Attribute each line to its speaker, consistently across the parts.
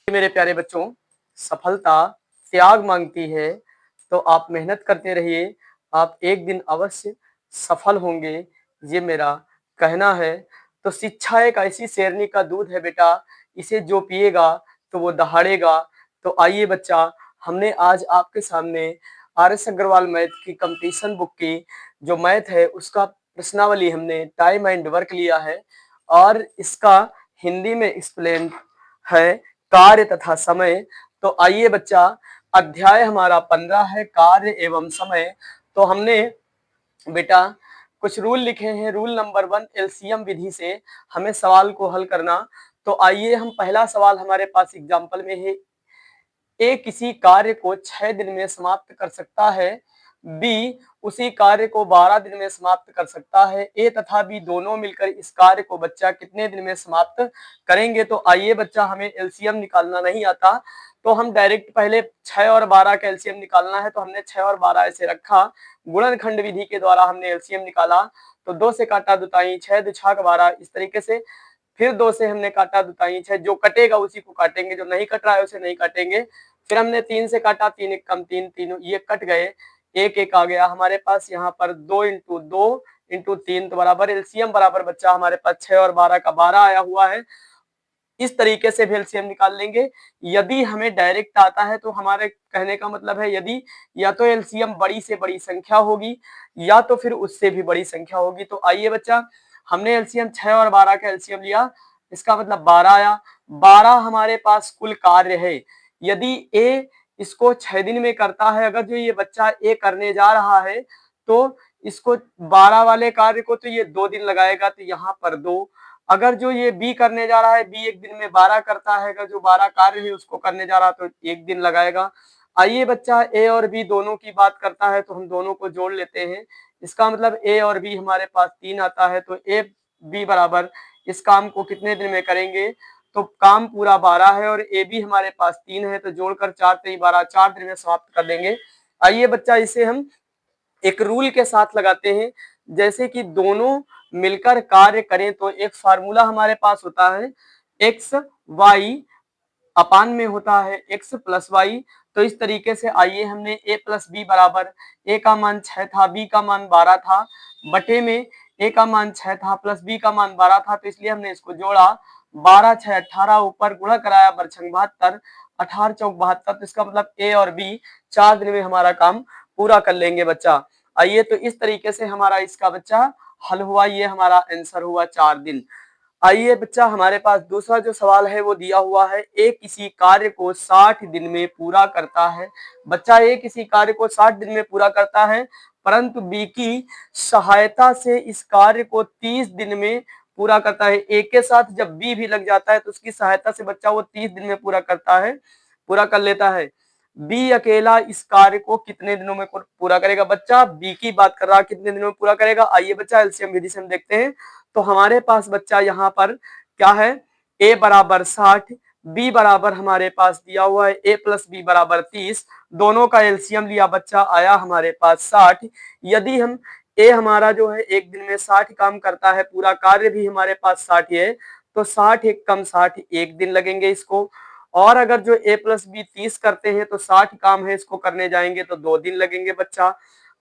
Speaker 1: मेरे प्यारे बच्चों, सफलता त्याग मांगती है, तो आप मेहनत करते रहिए। आप एक दिन अवश्य सफल होंगे, ये मेरा कहना है। तो शिक्षा एक ऐसी शेरनी का दूध है बेटा, इसे जो पिएगा तो वो दहाड़ेगा। तो आइए बच्चा, हमने आज आपके सामने आर.एस. अग्रवाल मैथ की कंपटीशन बुक की जो मैथ है उसका प्रश्नावली हमने टाइम एंड वर्क लिया है और इसका हिंदी में एक्सप्लेन है कार्य तथा समय। तो आइए बच्चा, अध्याय हमारा 15 है, कार्य एवं समय। तो हमने बेटा कुछ रूल लिखे हैं। रूल नंबर 1, एलसीएम विधि से हमें सवाल को हल करना। तो आइए, हम पहला सवाल हमारे पास एग्जाम्पल में है। ए किसी कार्य को 6 दिन में समाप्त कर सकता है, बी उसी कार्य को 12 दिन में समाप्त कर सकता है। ए तथा बी दोनों मिलकर इस कार्य को बच्चा कितने दिन में समाप्त करेंगे? तो आइए बच्चा, हमें एलसीएम निकालना नहीं आता, तो हम डायरेक्ट पहले 6 और 12 का एलसीएम निकालना है। तो हमने 6 और 12 ऐसे रखा, गुणनखंड विधि के द्वारा हमने एलसीएम निकाला। तो 2 से काटा दुताई 6, 2 छक 12, इस तरीके से। फिर 2 से हमने काटा दुताई 6, जो कटेगा उसी को काटेंगे, जो नहीं कट रहा है उसे नहीं काटेंगे। फिर हमने 3 से काटा, 3 एक कम 3, तीनों ये कट गए, एक एक आ गया हमारे पास यहाँ पर। 2 इंटू 2 इंटू 3 तो बराबर एलसीएम बराबर बच्चा हमारे पास 6 और 12 का 12 आया हुआ है। इस तरीके से भी एलसीएम निकाल लेंगे। यदि हमें डायरेक्ट आता है तो हमारे कहने का मतलब है, यदि या तो एलसीएम बड़ी से बड़ी संख्या होगी या तो फिर उससे भी बड़ी संख्या होगी। तो आइए बच्चा, हमने एलसीएम 6 और 12 का एलसीएम लिया, इसका मतलब 12 आया। 12 हमारे पास कुल कार्य है। यदि ए इसको 6 दिन में करता है, अगर जो ये बच्चा ए करने जा रहा है तो इसको 12 वाले कार्य को तो ये 2 दिन लगाएगा, तो यहाँ पर 2। अगर जो ये बी करने जा रहा है, बी एक दिन में 12 करता है, अगर जो 12 कार्य है उसको करने जा रहा है तो एक दिन लगाएगा। आइए बच्चा, ए और बी दोनों की बात करता है तो हम दोनों को जोड़ लेते हैं। इसका मतलब ए और बी हमारे पास 3 आता है, तो ए बी बराबर इस काम को कितने दिन में करेंगे? तो काम पूरा 12 है और ए बी हमारे पास 3 है, तो जोड़कर 4 3 12, 4 दिन में समाप्त कर देंगे। आइए बच्चा, इसे हम एक रूल के साथ लगाते हैं। जैसे कि दोनों मिलकर कार्य करें तो एक फार्मूला हमारे पास होता है, एक्स वाई अपान में होता है एक्स प्लस वाई। तो इस तरीके से आइए, हमने ए प्लस बी बराबर, ए का मान 6 था, बी का मान 12 था, बटे में ए का मान 6 था प्लस बी का मान 12 था, तो इसलिए हमने इसको जोड़ा। 12 6 18, ऊपर गुणा कराया बरछंग 72, 18 चौक 72। तो इसका मतलब ए और बी 4 दिन में हमारा काम पूरा कर लेंगे बच्चा। आइए, तो इस तरीके से हमारा इसका बच्चा हल हुआ, ये हमारा आंसर हुआ 4 दिन। आइए बच्चा, हमारे पास दूसरा जो सवाल है वो दिया हुआ है, ए किसी कार्य को 60 दिन में पूरा करता है। बच्चा, ए किसी कार्य को 60 दिन में पूरा करता है, परंतु बी की सहायता से इस कार्य को 30 दिन में पूरा करता है। ए के साथ जब बी भी लग जाता है तो उसकी सहायता से बच्चा वो 30 दिन में पूरा करता है, पूरा कर लेता है। बी अकेला इस कार्य को कितने दिनों में पूरा करेगा? बच्चा बी की बात कर रहा है, कितने दिनों में पूरा करेगा? आइए बच्चा, एलसीएम विधि से हम देखते हैं। तो हमारे पास बच्चा यहाँ पर क्या है, ए बराबर 60, बी बराबर हमारे पास दिया हुआ है ए प्लस बी बराबर 30। दोनों का एलसीएम लिया बच्चा, आया हमारे पास 60। यदि हम ए हमारा जो है एक दिन में 60 काम करता है, पूरा कार्य भी हमारे पास 60 है, तो 60 एक कम 60, एक दिन लगेंगे इसको। और अगर जो ए प्लस बी 30 करते हैं तो 60 काम है, इसको करने जाएंगे तो 2 दिन लगेंगे बच्चा।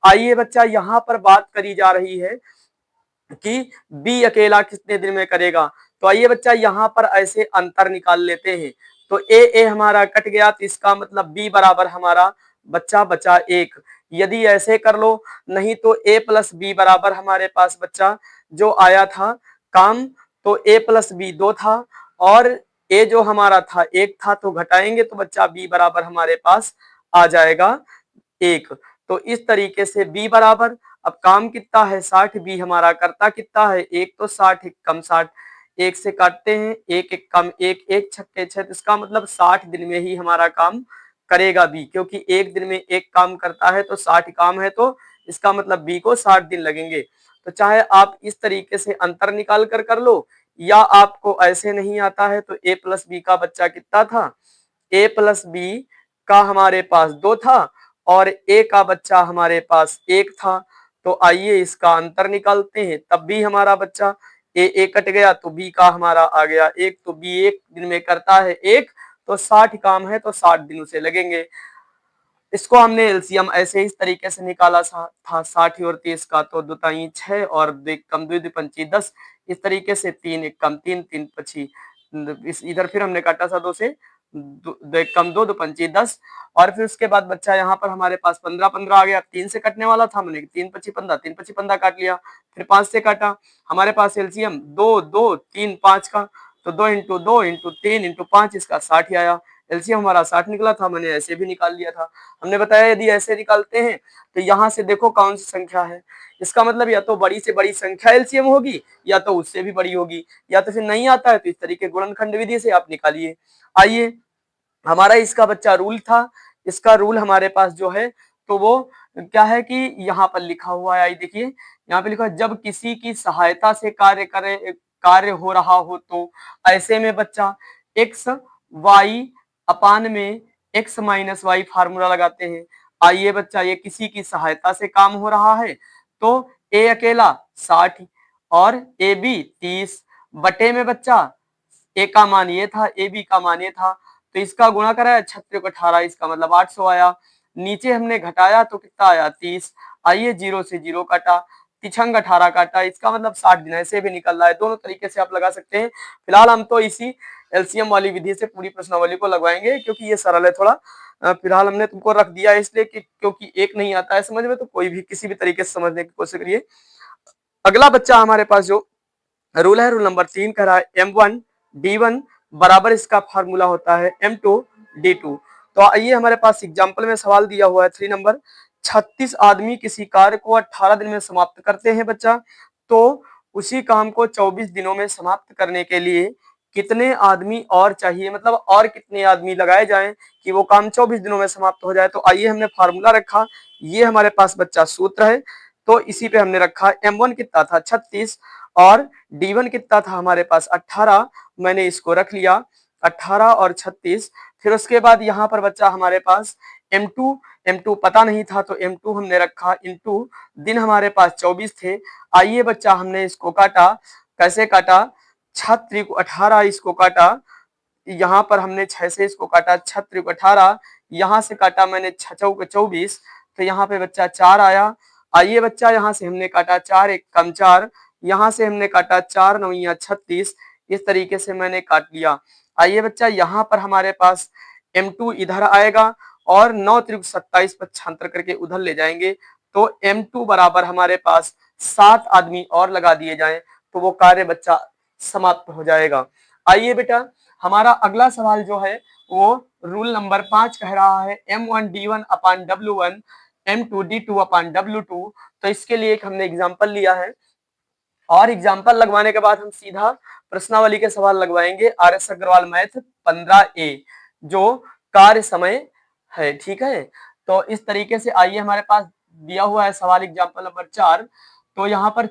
Speaker 1: आइए बच्चा, यहाँ पर बात करी जा रही है कि बी अकेला कितने दिन में करेगा। तो आइए बच्चा, यहाँ पर ऐसे अंतर निकाल लेते हैं। तो ए हमारा कट गया, तो इसका मतलब बी बराबर हमारा बच्चा बचा 1। यदि ऐसे कर लो, नहीं तो ए प्लस बी बराबर हमारे पास बच्चा जो आया था काम, तो ए प्लस बी 2 था और ए जो हमारा था 1 था, तो घटाएंगे तो बच्चा बी बराबर हमारे पास आ जाएगा 1। तो इस तरीके से बी बराबर, अब काम कितना है 60, बी हमारा करता कितना है 1, तो 60 एक कम 60, 1 से काटते हैं, 1 एक कम 1, 1 छक्के 6, इसका मतलब 60 दिन में ही हमारा काम करेगा बी, क्योंकि एक दिन में एक काम करता है तो 60 काम है, तो इसका मतलब बी को 60 दिन लगेंगे। तो चाहे आप इस तरीके से अंतर निकाल कर लो, या आपको ऐसे नहीं आता है, तो ए प्लस बी का बच्चा कितना था, ए प्लस बी का हमारे पास 2 था और ए का बच्चा हमारे पास 1 था। तो आइए इसका अंतर निकालते हैं, तब भी हमारा बच्चा ए कट गया तो बी का हमारा आ गया 1, तो बी एक दिन में करता है 1, तो 60 काम है तो 60 दिन उसे लगेंगे। इसको हमने एलसीएम ऐसे इस तरीके से निकाला था 60 और 30 का, तो दुताई 6 और 2 कम 2 पंची 10, इस तरीके से 3 1 कम 3 3 पची इस इधर फिर हमने काटा था 2 से 2 1 कम 2 2 पंची 10, और फिर उसके बाद बच्चा यहाँ पर हमारे पास 15 15 आ गया। 3 से कटने वाला था, हमने 3 पची 15 3 पची 15 काट लिया। फिर 5 से काटा, हमारे पास एलसीएम 2 2 3 5 का, तो 2 इंटू 2 इंटू 3 इंटू 5 इसका 60 ही आया। एलसीएम हमारा 60 निकला था, मैंने ऐसे भी निकाल लिया था। हमने बताया यदि ऐसे निकालते हैं तो यहाँ से देखो कौन सी संख्या है, इसका मतलब या तो बड़ी से बड़ी संख्या एलसीएम होगी या तो उससे भी बड़ी होगी, या तो फिर नहीं आता है तो इस तरीके गुणनखंड विधि से आप निकालिए। आइए, हमारा इसका बच्चा रूल था, इसका रूल हमारे पास जो है तो वो क्या है कि यहाँ पर लिखा हुआ है, आई देखिए यहाँ पे लिखा है, जब किसी की सहायता से कार्य हो रहा हो तो ऐसे में बच्चा एक्स वाई अपान में एक्स माइनस वाई फार्मूला लगाते हैं। आइए बच्चा, ये किसी की सहायता से काम हो रहा है तो ए अकेला 60 और ए बी 30 बटे में बच्चा ए का मान ये था, ए बी का मान ये था, तो इसका गुणा कराया 36 को 18, इसका मतलब 800 आया। नीचे हमने घटाया तो कितना आया 30। आइए, 0 से 0 काटा, तिछंग 18 काटा, इसका मतलब 60 दिन ऐसे भी निकल रहा है। दोनों तरीके से आप लगा सकते हैं। फिलहाल हम तो इसी एलसीएम वाली विधि से पूरी प्रश्नावली को लगवाएंगे क्योंकि ये सरल है थोड़ा। फिलहाल हमने तुमको रख दिया है इसलिए कि क्योंकि एक नहीं आता है समझ में, तो कोई भी किसी भी तरीके से समझने की कोशिश करिए। अगला बच्चा हमारे पास जो रूल है, रूल नंबर 3 कह रहा है M1D1 बराबर इसका फार्मूला होता है M2D2। तो आइए, हमारे पास एग्जाम्पल में सवाल दिया हुआ है 3 नंबर, 36 आदमी किसी कार्य को 18 दिन में समाप्त करते हैं बच्चा, तो उसी काम को 24 दिनों में समाप्त करने के लिए कितने आदमी और चाहिए, मतलब और कितने आदमी लगाए जाएं कि वो काम 24 दिनों में समाप्त हो जाए। तो आइए, हमने फार्मूला रखा, ये हमारे पास बच्चा सूत्र है, तो इसी पे हमने रखा। M1 कितना था 36 और D1 कितना था हमारे पास 18, मैंने इसको रख लिया 18 और 36। फिर उसके बाद यहाँ पर बच्चा हमारे पास M2 पता नहीं था तो M2 हमने रखा इंटू दिन हमारे पास 24 थे। आइए बच्चा, हमने इसको काटा, कैसे काटा, 6 को 18 इसको काटा, यहाँ पर हमने 6 से इसको काटा, 6 को 18, यहाँ से काटा मैंने 6 को 24, तो यहाँ पे बच्चा 4 आया। आइए बच्चा, यहाँ से हमने काटा 4 1 कम 4, यहाँ से हमने काटा 4 9 36, इस तरीके से मैंने काट लिया। आइए बच्चा, यहाँ पर हमारे पास M2 इधर आएगा और 9 त्रिक 27 पक्षांतर करके उधर ले जाएंगे, तो M2 बराबर हमारे पास 7 आदमी और लगा दिए जाएं तो वो कार्य बच्चा समाप्त हो जाएगा। आइए बेटा, हमारा अगला सवाल जो है वो रूल नंबर 5 कह रहा है M1D1 अपान W1 M2D2 अपान W2। तो इसके लिए एक हमने एग्जाम्पल लिया है और एग्जाम्पल लगवाने के बाद हम सीधा प्रश्नावली के सवाल लगवाएंगे RS अग्रवाल मैथ 15A जो कार्य समय है। ठीक है, तो इस तरीके से आइए, हमारे पास दिया हुआ है सवाल एग्जाम्पल नंबर 4। तो यहाँ पर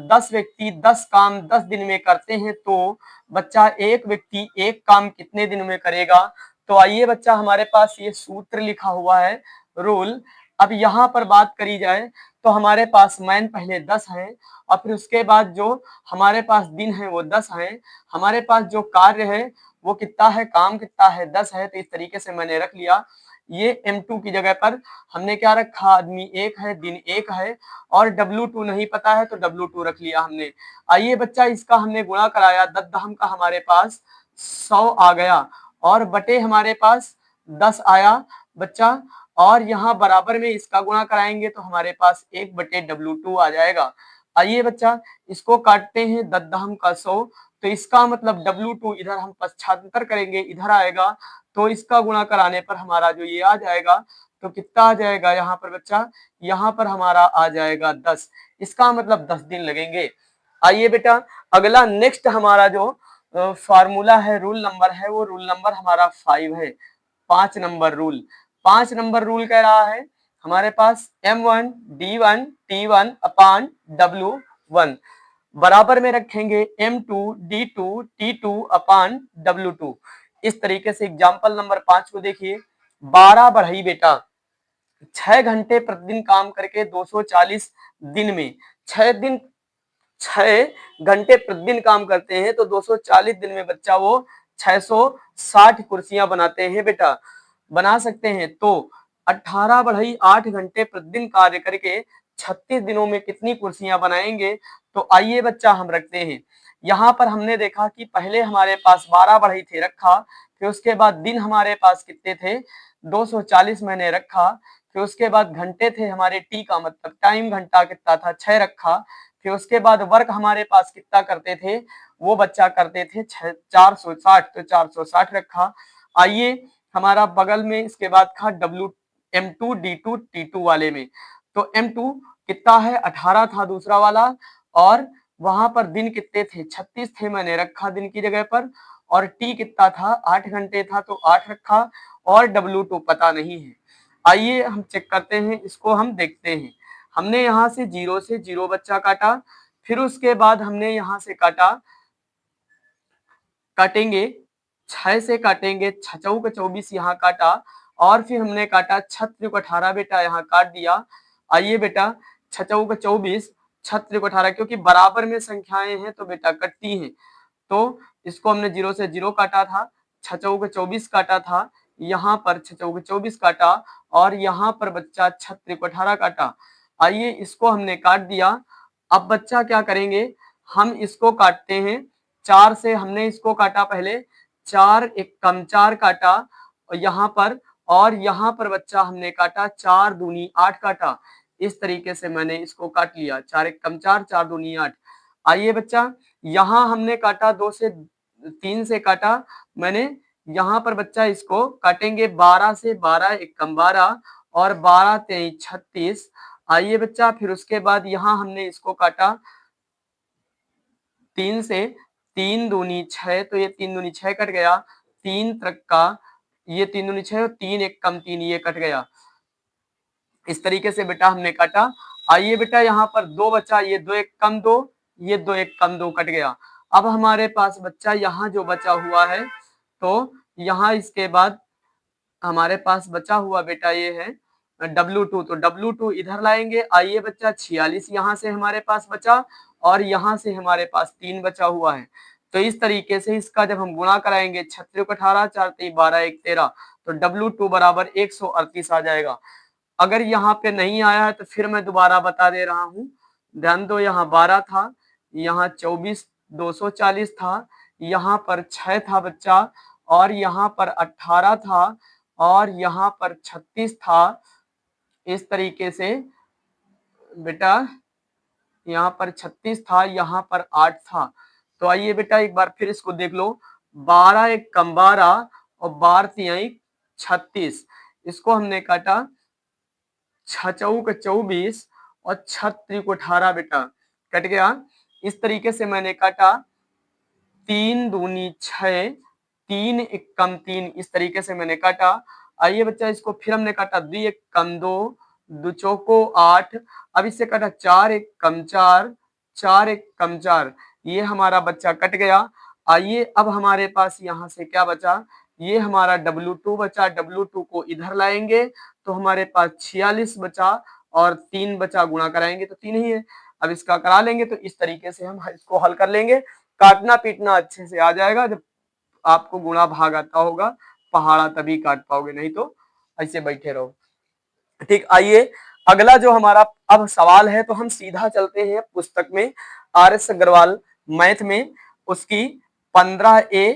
Speaker 1: 10 व्यक्ति 10 काम 10 दिन में करते हैं तो बच्चा एक व्यक्ति एक काम कितने दिन में करेगा। तो आइए बच्चा, हमारे पास ये सूत्र लिखा हुआ है रूल। अब यहाँ पर बात करी जाए तो हमारे पास मैन पहले 10 है और फिर उसके बाद जो हमारे पास दिन है वो 10 है, हमारे पास जो कार्य है वो कितना है, काम कितना है 10 है। तो इस तरीके से मैंने रख लिया, ये M2 की जगह पर हमने क्या रखा, आदमी एक है, दिन एक है और W2 नहीं पता है तो W2 रख लिया हमने। आइए बच्चा, इसका हमने गुणा कराया, दद्दहम का हमारे पास 100 आ गया और बटे हमारे पास 10 आया बच्चा, और यहाँ बराबर में इसका गुणा कराएंगे तो हमारे पास 1/W2 आ जाएगा। आइए बच्चा, इसको काटते हैं, दद्दहम का 100, तो इसका मतलब W2 इधर हम पश्चांतर करेंगे इधर आएगा, तो इसका गुणा कराने पर हमारा जो ये आ जाएगा तो कितना आ जाएगा यहाँ पर बच्चा, यहाँ पर हमारा आ जाएगा 10, इसका मतलब 10 दिन लगेंगे। आइए बेटा, अगला नेक्स्ट हमारा जो फार्मूला है, रूल नंबर है, वो रूल नंबर हमारा 5 है, 5 नंबर रूल। 5 नंबर रूल कह रहा है हमारे पास M1D1 T1 अपान W1 बराबर में रखेंगे M2D2 T2 अपान W2। इस तरीके से एग्जाम्पल नंबर 5 को देखिए, 12 बढ़ई बेटा 6 घंटे प्रतिदिन काम करके 240 दिन में 6 घंटे प्रतिदिन काम करते हैं तो 240 दिन में बच्चा वो 660 कुर्सियां बनाते हैं बेटा, बना सकते हैं। तो 18 बढ़ई 8 घंटे प्रतिदिन कार्य करके 36 दिनों में कितनी कुर्सियां बनाएंगे? तो आइए बच्चा हम रखते हैं। यहाँ पर हमने देखा कि पहले हमारे पास 12 बढ़ई थे रखा, फिर उसके बाद दिन हमारे पास कितने थे? 240 मैंने रखा, फिर उसके बाद घंटे थे हमारे, टी का मतलब टाइम घंटा कितना था? 6 रखा, फिर उसके बाद वर्क हमारे पास कितना करते थे? वो बच्चा करते थे 460, तो 460 रखा। आइए हमारा बगल में इसके बाद था M2 D2 T2 वाले में, तो M2 कितना है? 18 था दूसरा वाला, और वहां पर दिन कितने थे? 36 थे, मैंने रखा दिन की जगह पर। और टी कितना था? 8 घंटे था, तो 8 रखा, और W2 पता नहीं है। आइए हम चेक करते हैं, इसको हम देखते हैं। हमने यहाँ से 0 से 0 बच्चा काटा, फिर उसके बाद हमने यहाँ से काटेंगे 6 से काटेंगे, 6 चौक 24 यहाँ काटा, और फिर हमने काटा 6 त्रिक 18 बेटा यहाँ काट दिया। आइए बेटा 6 चौक 24, 6 त्रिक 18, क्योंकि बराबर में संख्याएं हैं तो बेटा कटती हैं, तो इसको हमने 0 से 0 काटा था, 6 चौक 24 काटा था, यहाँ पर 6 चौक 24 काटा, और यहाँ पर बच्चा 6 त्रिक 18 काटा। आइए इसको हमने काट दिया। अब बच्चा क्या करेंगे, हम इसको काटते हैं 4 से। हमने इसको काटा पहले, 4 एक कम 4 काटा, और यहाँ पर बच्चा हमने काटा 4 दूनी 8 काटा। इस तरीके से मैंने इसको काट लिया, 4 एक कम 4, 4 दूनी 8। आइए बच्चा यहाँ हमने काटा 2 से 3 से काटा मैंने, यहाँ पर बच्चा इसको काटेंगे 12 से, 12 एक कम 12, और 12 23 36। आइए बच्चा फिर उसके बाद यहाँ हमने इसको काटा 3 से, 3 दूनी 6, तो ये 3 दूनी 6 कट गया, 3 त्रिक का, ये 3 दूनी 6, 3 एक कम 3, ये कट गया। इस तरीके से बेटा हमने काटा। आइए बेटा यहाँ पर 2 बचा, ये 2 एक कम 2, ये 2 एक कम 2 कट गया। अब हमारे पास बच्चा यहाँ जो बचा हुआ है, तो यहाँ इसके बाद हमारे पास बचा हुआ बेटा ये है W2, तो W2 इधर लाएंगे। आइए बच्चा 46 यहाँ से हमारे पास बचा, और यहाँ से हमारे पास 3 बचा हुआ है। तो इस तरीके से इसका जब हम गुणा कराएंगे, 36 18, 4 3 12 1 13, तो W2 बराबर 138 आ जाएगा। अगर यहाँ पे नहीं आया है तो फिर मैं दोबारा बता दे रहा हूँ, ध्यान दो। यहाँ 12 था, यहाँ 24 240 था, यहाँ पर 6 था बच्चा, और यहाँ पर 18 था, और यहाँ पर 36 था। इस तरीके से बेटा यहाँ पर 36 था, यहाँ पर 8 था। तो आइए बेटा एक बार फिर इसको देख लो, 12 एक कम 12, और 12 तिहाई 36। इसको हमने काटा 6 चौक 24, और 6 त्रिक 18 बेटा कट गया। इस तरीके से मैंने काटा, 3 दूनी 6, 3 एक कम 3, इस तरीके से मैंने काटा। आइए बच्चा इसको फिर हमने काटा, 2 एक कम 2, 2 चौको 8, अब इससे काटा 4 एक कम 4, 4 एक कम 4, ये हमारा बच्चा कट गया। आइए अब हमारे पास यहाँ से क्या बचा, ये हमारा W2 बचा, W2 को इधर लाएंगे तो हमारे पास 46 बचा, और 3 बचा, गुणा कराएंगे तो 3 ही है। अब इसका करा लेंगे, तो इस तरीके से हम इसको हल कर लेंगे। काटना पीटना अच्छे से आ जाएगा, जब आपको गुणा भाग आता होगा, पहाड़ा तभी काट पाओगे, नहीं तो ऐसे बैठे रहो। ठीक, आइए अगला जो हमारा अब सवाल है, तो हम सीधा चलते हैं पुस्तक में, RS अग्रवाल मैथ में, उसकी 15A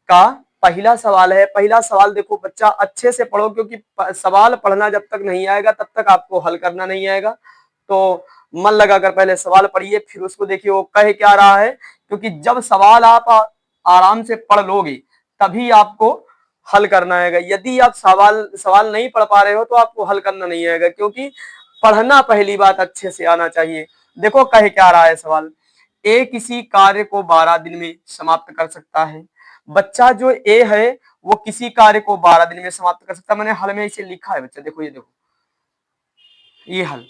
Speaker 1: का पहला सवाल है। पहला सवाल देखो बच्चा अच्छे से पढ़ो, क्योंकि सवाल पढ़ना जब तक नहीं आएगा तब तक आपको हल करना नहीं आएगा। तो मन लगाकर पहले सवाल पढ़िए, फिर उसको देखिए वो कह क्या रहा है, क्योंकि जब सवाल आप आराम से पढ़ लोगे तभी आपको हल करना आएगा। यदि आप सवाल नहीं पढ़ पा रहे हो तो आपको हल करना नहीं आएगा, क्योंकि पढ़ना पहली बात अच्छे से आना चाहिए। देखो कह क्या रहा है सवाल, ए किसी कार्य को 12 दिन में समाप्त कर सकता है। बच्चा जो ए है वो किसी कार्य को 12 दिन में समाप्त कर सकता है। मैंने हल में इसे लिखा है बच्चा, देखो ये देखो, ये हल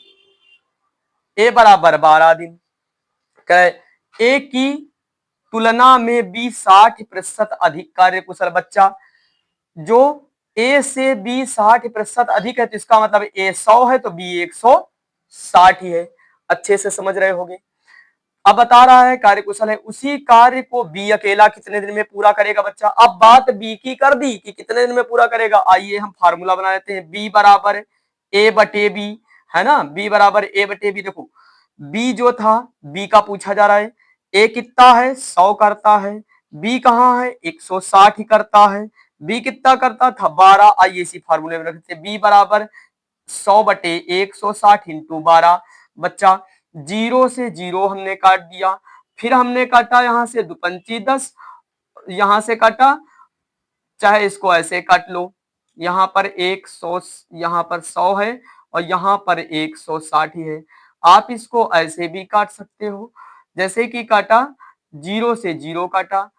Speaker 1: ए बराबर 12 दिन। ए की तुलना में बी 60% अधिक कार्य कुशल। बच्चा जो ए से बी 60% अधिक है, तो इसका मतलब ए 100 है तो बी 160 ही है। अच्छे से समझ रहे होगे। अब बता रहा है कार्य कुशल है, उसी कार्य को बी अकेला कितने दिन में पूरा करेगा बच्चा। अब बात बी की कर दी कि कितने दिन में पूरा करेगा, आइए हम फार्मूला बना लेते हैं। बी बराबर ए बटे बी, है ना, बी बराबर ए बटे बी। देखो बी जो था, बी का पूछा जा रहा है, ए कितना है 100 करता है, बी कहाँ है 160 ही करता है, बी कितना करता था 12। आइए इसी फार्मूले में रखते हैं, बी बराबर 100 बटे 160 इंटू 12। बच्चा जीरो से जीरो हमने काट दिया, फिर हमने काटा यहाँ से दुपंची 10, यहां से काटा, चाहे इसको ऐसे काट लो, यहाँ पर 100, यहाँ पर 100 है और यहाँ पर 160 ही है। आप इसको ऐसे भी काट सकते हो, जैसे कि काटा, जीरो से जीरो काटा,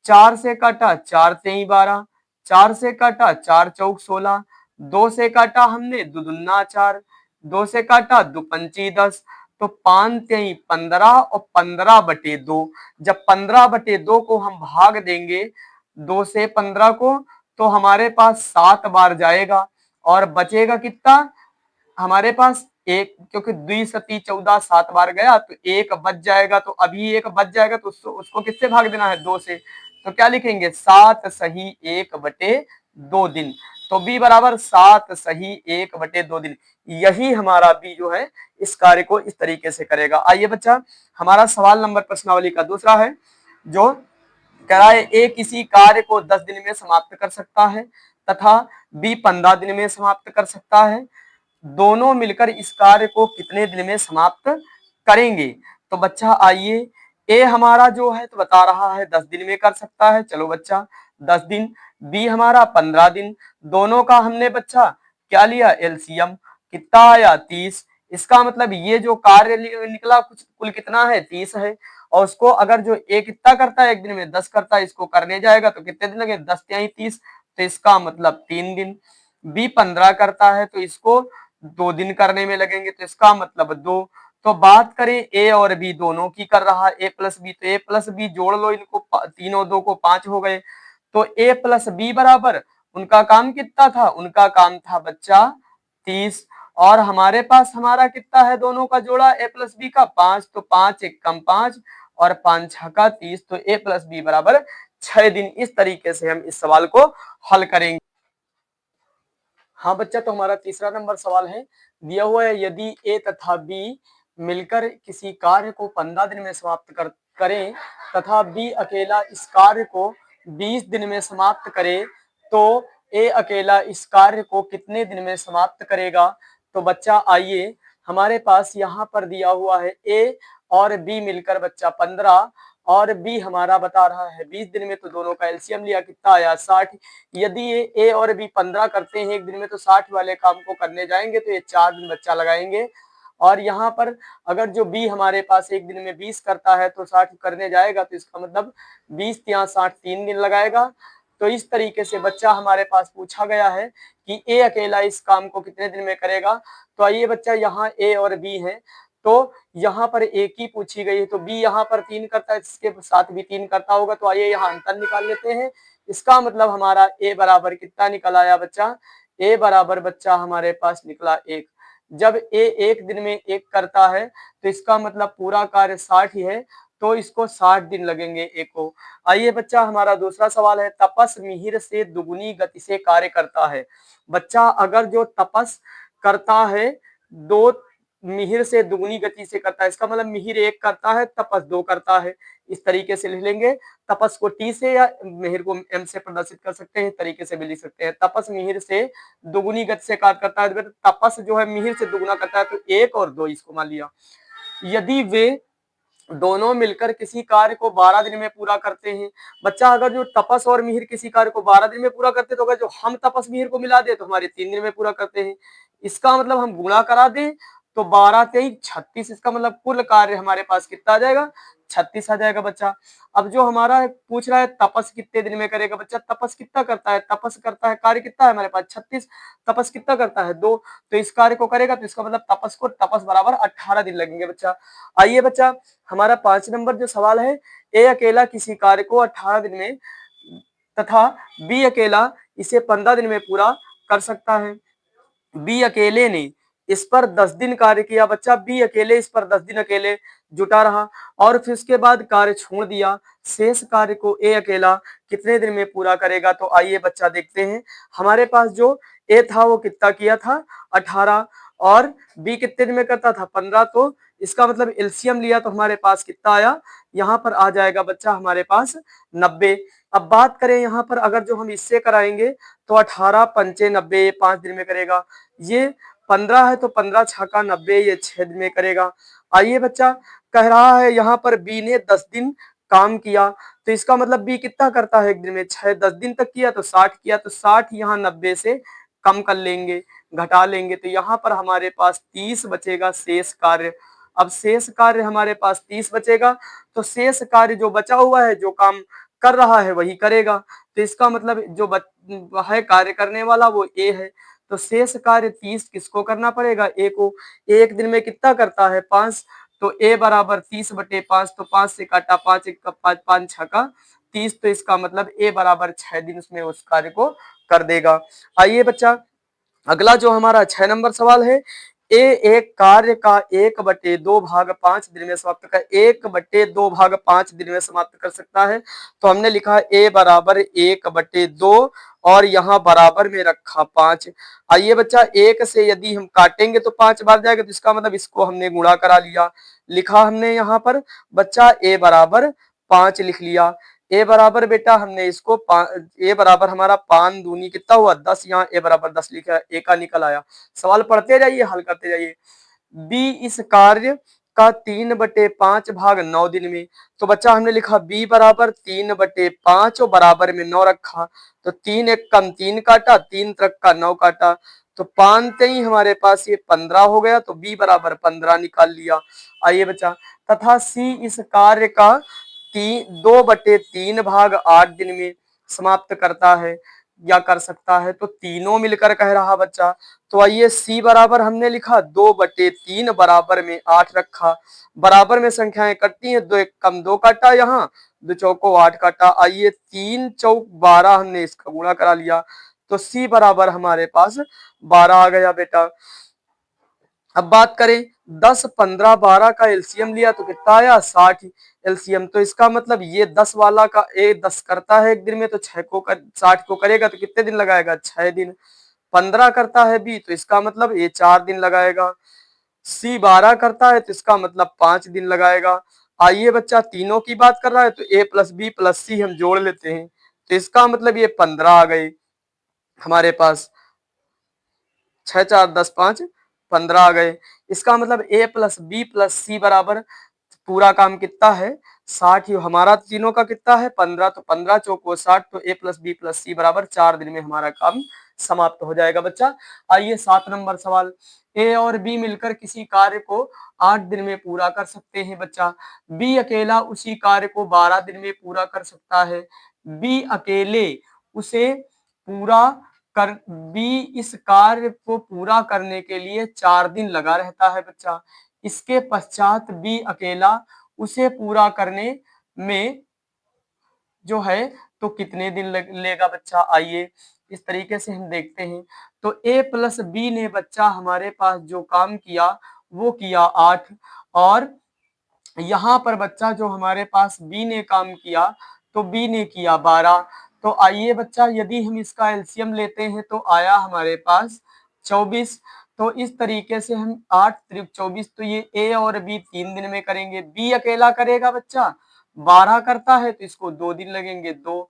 Speaker 1: 4 से काटा 4 तेई 12, 4 से काटा 4 चौक 16, 2 से काटा हमने दो दूना 4, 2 से काटा दो पंची 10, तो 5 तेई 15 और 15 बटे 2। जब 15 बटे 2 को हम भाग देंगे 2 से 15 को, तो हमारे पास 7 बार जाएगा और बचेगा कितना हमारे पास एक, क्योंकि 2 सती 14 7 बार गया तो एक बच जाएगा, तो अभी एक बच जाएगा तो उसको किससे भाग देना है 2 से, तो क्या लिखेंगे 7 सही 1 बटे 2 दिन। तो बी बराबर 7 सही 1 बटे 2 दिन। यही हमारा बी जो है इस कार्य को इस तरीके से करेगा। आइए बच्चा हमारा सवाल नंबर प्रश्नावली का दूसरा है, जो कह रहा है ए किसी कार्य को 10 दिन में समाप्त कर सकता है तथा बी 15 दिन में समाप्त कर सकता है, दोनों मिलकर इस कार्य को कितने दिन में समाप्त करेंगे। तो बच्चा आइए, ए हमारा जो है तो बता रहा है 10 दिन में कर सकता है, चलो बच्चा 10 दिन, बी हमारा 15 दिन, दोनों का हमने बच्चा क्या लिया एलसीएम, कितना आया 30। इसका मतलब ये जो कार्य निकला कुछ कुल कितना है 30 है, और उसको अगर जो ए कितना करता है एक दिन में 10 करता है, इसको करने जाएगा तो कितने दिन लगे 10 या 30, तो इसका मतलब 3 दिन। बी 15 करता है तो इसको 2 दिन करने में लगेंगे, तो इसका मतलब 2। तो बात करें ए और बी दोनों की कर रहा है, ए प्लस बी, तो ए प्लस बी जोड़ लो इनको, 3 और 2 को 5 हो गए, तो ए प्लस बी बराबर उनका काम कितना था, उनका काम था बच्चा 30, और हमारे पास हमारा कितना है दोनों का जोड़ा ए प्लस बी का 5, तो 5 एक कम 5 और 5 6 का 30, तो ए प्लस बी बराबर 6 दिन। इस तरीके से हम इस सवाल को हल करेंगे। हाँ बच्चा, तो हमारा तीसरा नंबर सवाल है, दिया हुआ है यदि ए तथा बी मिलकर किसी कार्य को 15 दिन में समाप्त करें तथा बी अकेला इस कार्य को 20 दिन में समाप्त करे, तो ए अकेला इस कार्य को कितने दिन में समाप्त करेगा। तो बच्चा आइए, हमारे पास यहाँ पर दिया हुआ है ए और बी मिलकर बच्चा 15 और बी हमारा बता रहा है 20 दिन में, तो दोनों का एलसीएम लिया कितना आया 60। यदि ये ए और बी 15 करते हैं एक दिन में, तो 60 वाले काम को करने जाएंगे तो ये 4 दिन बच्चा लगाएंगे, और यहाँ पर अगर जो बी हमारे पास एक दिन में 20 करता है तो 60 करने जाएगा, तो इसका मतलब 20 या 60 3 दिन लगाएगा। तो इस तरीके से बच्चा हमारे पास पूछा गया है कि ए अकेला इस काम को कितने दिन में करेगा। तो आइए बच्चा, यहाँ ए और बी है, तो यहाँ पर एक ही पूछी गई है, तो बी यहाँ पर 3 करता है, इसके साथ भी 3 करता होगा, तो आइए यहाँ अंतर निकाल लेते हैं। इसका मतलब हमारा ए बराबर कितना निकल आया बच्चा, ए बराबर बच्चा हमारे पास निकला 1। जब ए एक दिन में 1 करता है तो इसका मतलब पूरा कार्य 60 ही है, तो इसको 60 दिन लगेंगे ए को। आइए बच्चा, हमारा दूसरा सवाल है, तपस मिहिर से दुगुनी गति से कार्य करता है। बच्चा अगर जो तपस करता है दो मिहिर से दुगुनी गति से करता है, इसका मतलब मिहिर 1 करता है तपस 2 करता है। इस तरीके से लिख लेंगे, तपस को टी से या मिहिर को एम से प्रदर्शित कर सकते हैं, तरीके से भी लिख सकते हैं। तपस मिहिर से दुगुनी गति से कार्य करता है, तपस जो है मिहिर से दुगुना करता है, तो 1 और 2 इसको मान लिया। यदि वे दोनों मिलकर किसी कार्य को 12 दिन में पूरा करते हैं। बच्चा अगर जो तपस और मिहिर किसी कार्य को 12 दिन में पूरा करते, तो अगर जो हम तपस मिहिर को मिला दे तो हमारे 3 दिन में पूरा करते हैं। इसका मतलब हम गुणा करा दें तो 12 तेई 36, इसका मतलब कुल कार्य हमारे पास कितना आ जाएगा 36 आ जाएगा बच्चा। अब जो हमारा पूछ रहा है तपस कितने दिन में करेगा, बच्चा तपस कितना करता है, तपस करता है कार्य कितना है हमारे पास 36, तपस कितना करता है 2, तो इस कार्य को करेगा तो इसका मतलब तपस बराबर 18 दिन लगेंगे बच्चा। आइए बच्चा, हमारा 5 नंबर जो सवाल है, ए अकेला किसी कार्य को 18 दिन में तथा बी अकेला इसे 15 दिन में पूरा कर सकता है। बी अकेले ने इस पर 10 दिन कार्य किया बच्चा, बी अकेले इस पर 10 दिन अकेले जुटा रहा और फिर उसके बाद कार्य छोड़ दिया। शेष कार्य को ए अकेला कितने दिन में पूरा करेगा? तो आइए बच्चा देखते हैं। हमारे पास जो ए था वो कितना किया था? 18 और बी कितने दिन में करता था? 15। तो इसका मतलब एलसीएम लिया तो हमारे पास कितना आया? यहाँ पर आ जाएगा बच्चा हमारे पास 90। अब बात करें यहाँ पर अगर जो हम इससे कराएंगे तो 18 पंचे 90 ये 5 दिन में करेगा। ये 15 है तो 15 छक्का 90 ये 6 दिन में करेगा। आइए बच्चा कह रहा है यहाँ पर बी ने 10 दिन काम किया तो इसका मतलब बी कितना करता है एक दिन में? 6 10 दिन तक किया तो 60 किया तो 60 यहाँ 90 से कम कर लेंगे, घटा लेंगे तो यहाँ पर हमारे पास 30 बचेगा शेष कार्य। अब शेष कार्य हमारे पास 30 बचेगा तो शेष कार्य जो बचा हुआ है, जो काम कर रहा है वही करेगा। तो इसका मतलब जो है कार्य करने वाला वो ए है। तो शेष कार्य 30 किसको करना पड़ेगा? ए को। एक दिन में कितना करता है? 5। तो ए बराबर 30/5। तो 5 से काटा 5 1 का 5 5 6 का 30। तो इसका मतलब ए बराबर 6 दिन उसमें उस कार्य को कर देगा। आइए बच्चा अगला जो हमारा 6 नंबर सवाल है, ए एक कार्य का 1/2 भाग 5 दिन में समाप्त कर 1/2 भाग 5 दिन में समाप्त कर सकता है। तो हमने लिखा ए बराबर 1/2 और यहाँ बराबर में रखा 5। आइए बच्चा एक से यदि हम काटेंगे तो 5 बार जाएगा तो इसका मतलब इसको हमने गुणा करा लिया। लिखा हमने यहाँ पर बच्चा ए बराबर 5 लिख लिया। ए बराबर बेटा हमने इसको ए बराबर हमारा 5 दूनी कितना हुआ? 10। यहाँ ए बराबर 10 लिखा, ए का निकल आया। सवाल पढ़ते जाइए, हल करते जाइए। बी इस कार्य का 3/5 भाग 9 दिन में। तो बच्चा हमने लिखा बी बराबर 3/5 और बराबर में 9 रखा। तो 3 एक कम 3 काटा, 3 त्रिक का 9 काटा तो 5 ही हमारे पास ये 15 हो गया। तो बी बराबर 15 निकाल लिया। आइए बच्चा तथा सी इस कार्य का 2/3 भाग 8 दिन में समाप्त करता है या कर सकता है। तो तीनों मिलकर कह रहा बच्चा। तो आइए सी बराबर हमने लिखा 2/3 बराबर में 8 रखा। बराबर में संख्याएं कटती हैं, 2 एक कम 2 काटा, यहाँ 2 चौको 8 काटा। आइए 3 चौक 12 हमने इसका गुणा करा लिया। तो सी बराबर हमारे पास 12 आ गया बेटा। अब बात करें 10 15 12 का एलसीएम लिया तो कितना आया? 60 एलसीएम। तो इसका मतलब ये 10 वाला का ए 10 करता है एक दिन में तो 6 को 60 को करेगा तो कितने दिन लगाएगा? 6 दिन। 15 करता है बी तो इसका मतलब ये 4 दिन लगाएगा। सी 12 करता है तो इसका मतलब 5 दिन लगाएगा। आइए बच्चा तीनों की बात कर रहा है तो ए प्लस बी प्लस सी हम जोड़ लेते हैं तो इसका मतलब ये 15 आ गए हमारे पास। 6 4 10 5 15 आ गए। इसका मतलब ए प्लस बी प्लस सी बराबर पूरा काम कितना है? 60 ही। हमारा तीनों का कितना है? 15। तो 15 चौको 60 तो ए प्लस बी प्लस सी बराबर 4 दिन में हमारा काम समाप्त हो जाएगा बच्चा। आइए 7 नंबर सवाल, ए और बी मिलकर किसी कार्य को 8 दिन में पूरा कर सकते हैं बच्चा। बी अकेला उसी कार्य को 12 दिन में पूरा कर सकता है। बी अकेले उसे पूरा कर बी इस कार्य को पूरा करने के लिए 4 दिन लगा रहता है बच्चा। इसके पश्चात बी अकेला उसे पूरा करने में जो है तो कितने दिन लेगा बच्चा? आइए इस तरीके से हम देखते हैं। तो ए प्लस बी ने बच्चा हमारे पास जो काम किया वो किया 8 और यहाँ पर बच्चा जो हमारे पास बी ने काम किया तो बी ने किया 12। तो आइए बच्चा यदि हम इसका एलसीएम लेते हैं तो आया हमारे पास 24। तो इस तरीके से हम 8 त्रिक 24 तो ये ए और बी 3 दिन में करेंगे। बी अकेला करेगा बच्चा 12 करता है तो इसको 2 दिन लगेंगे 2।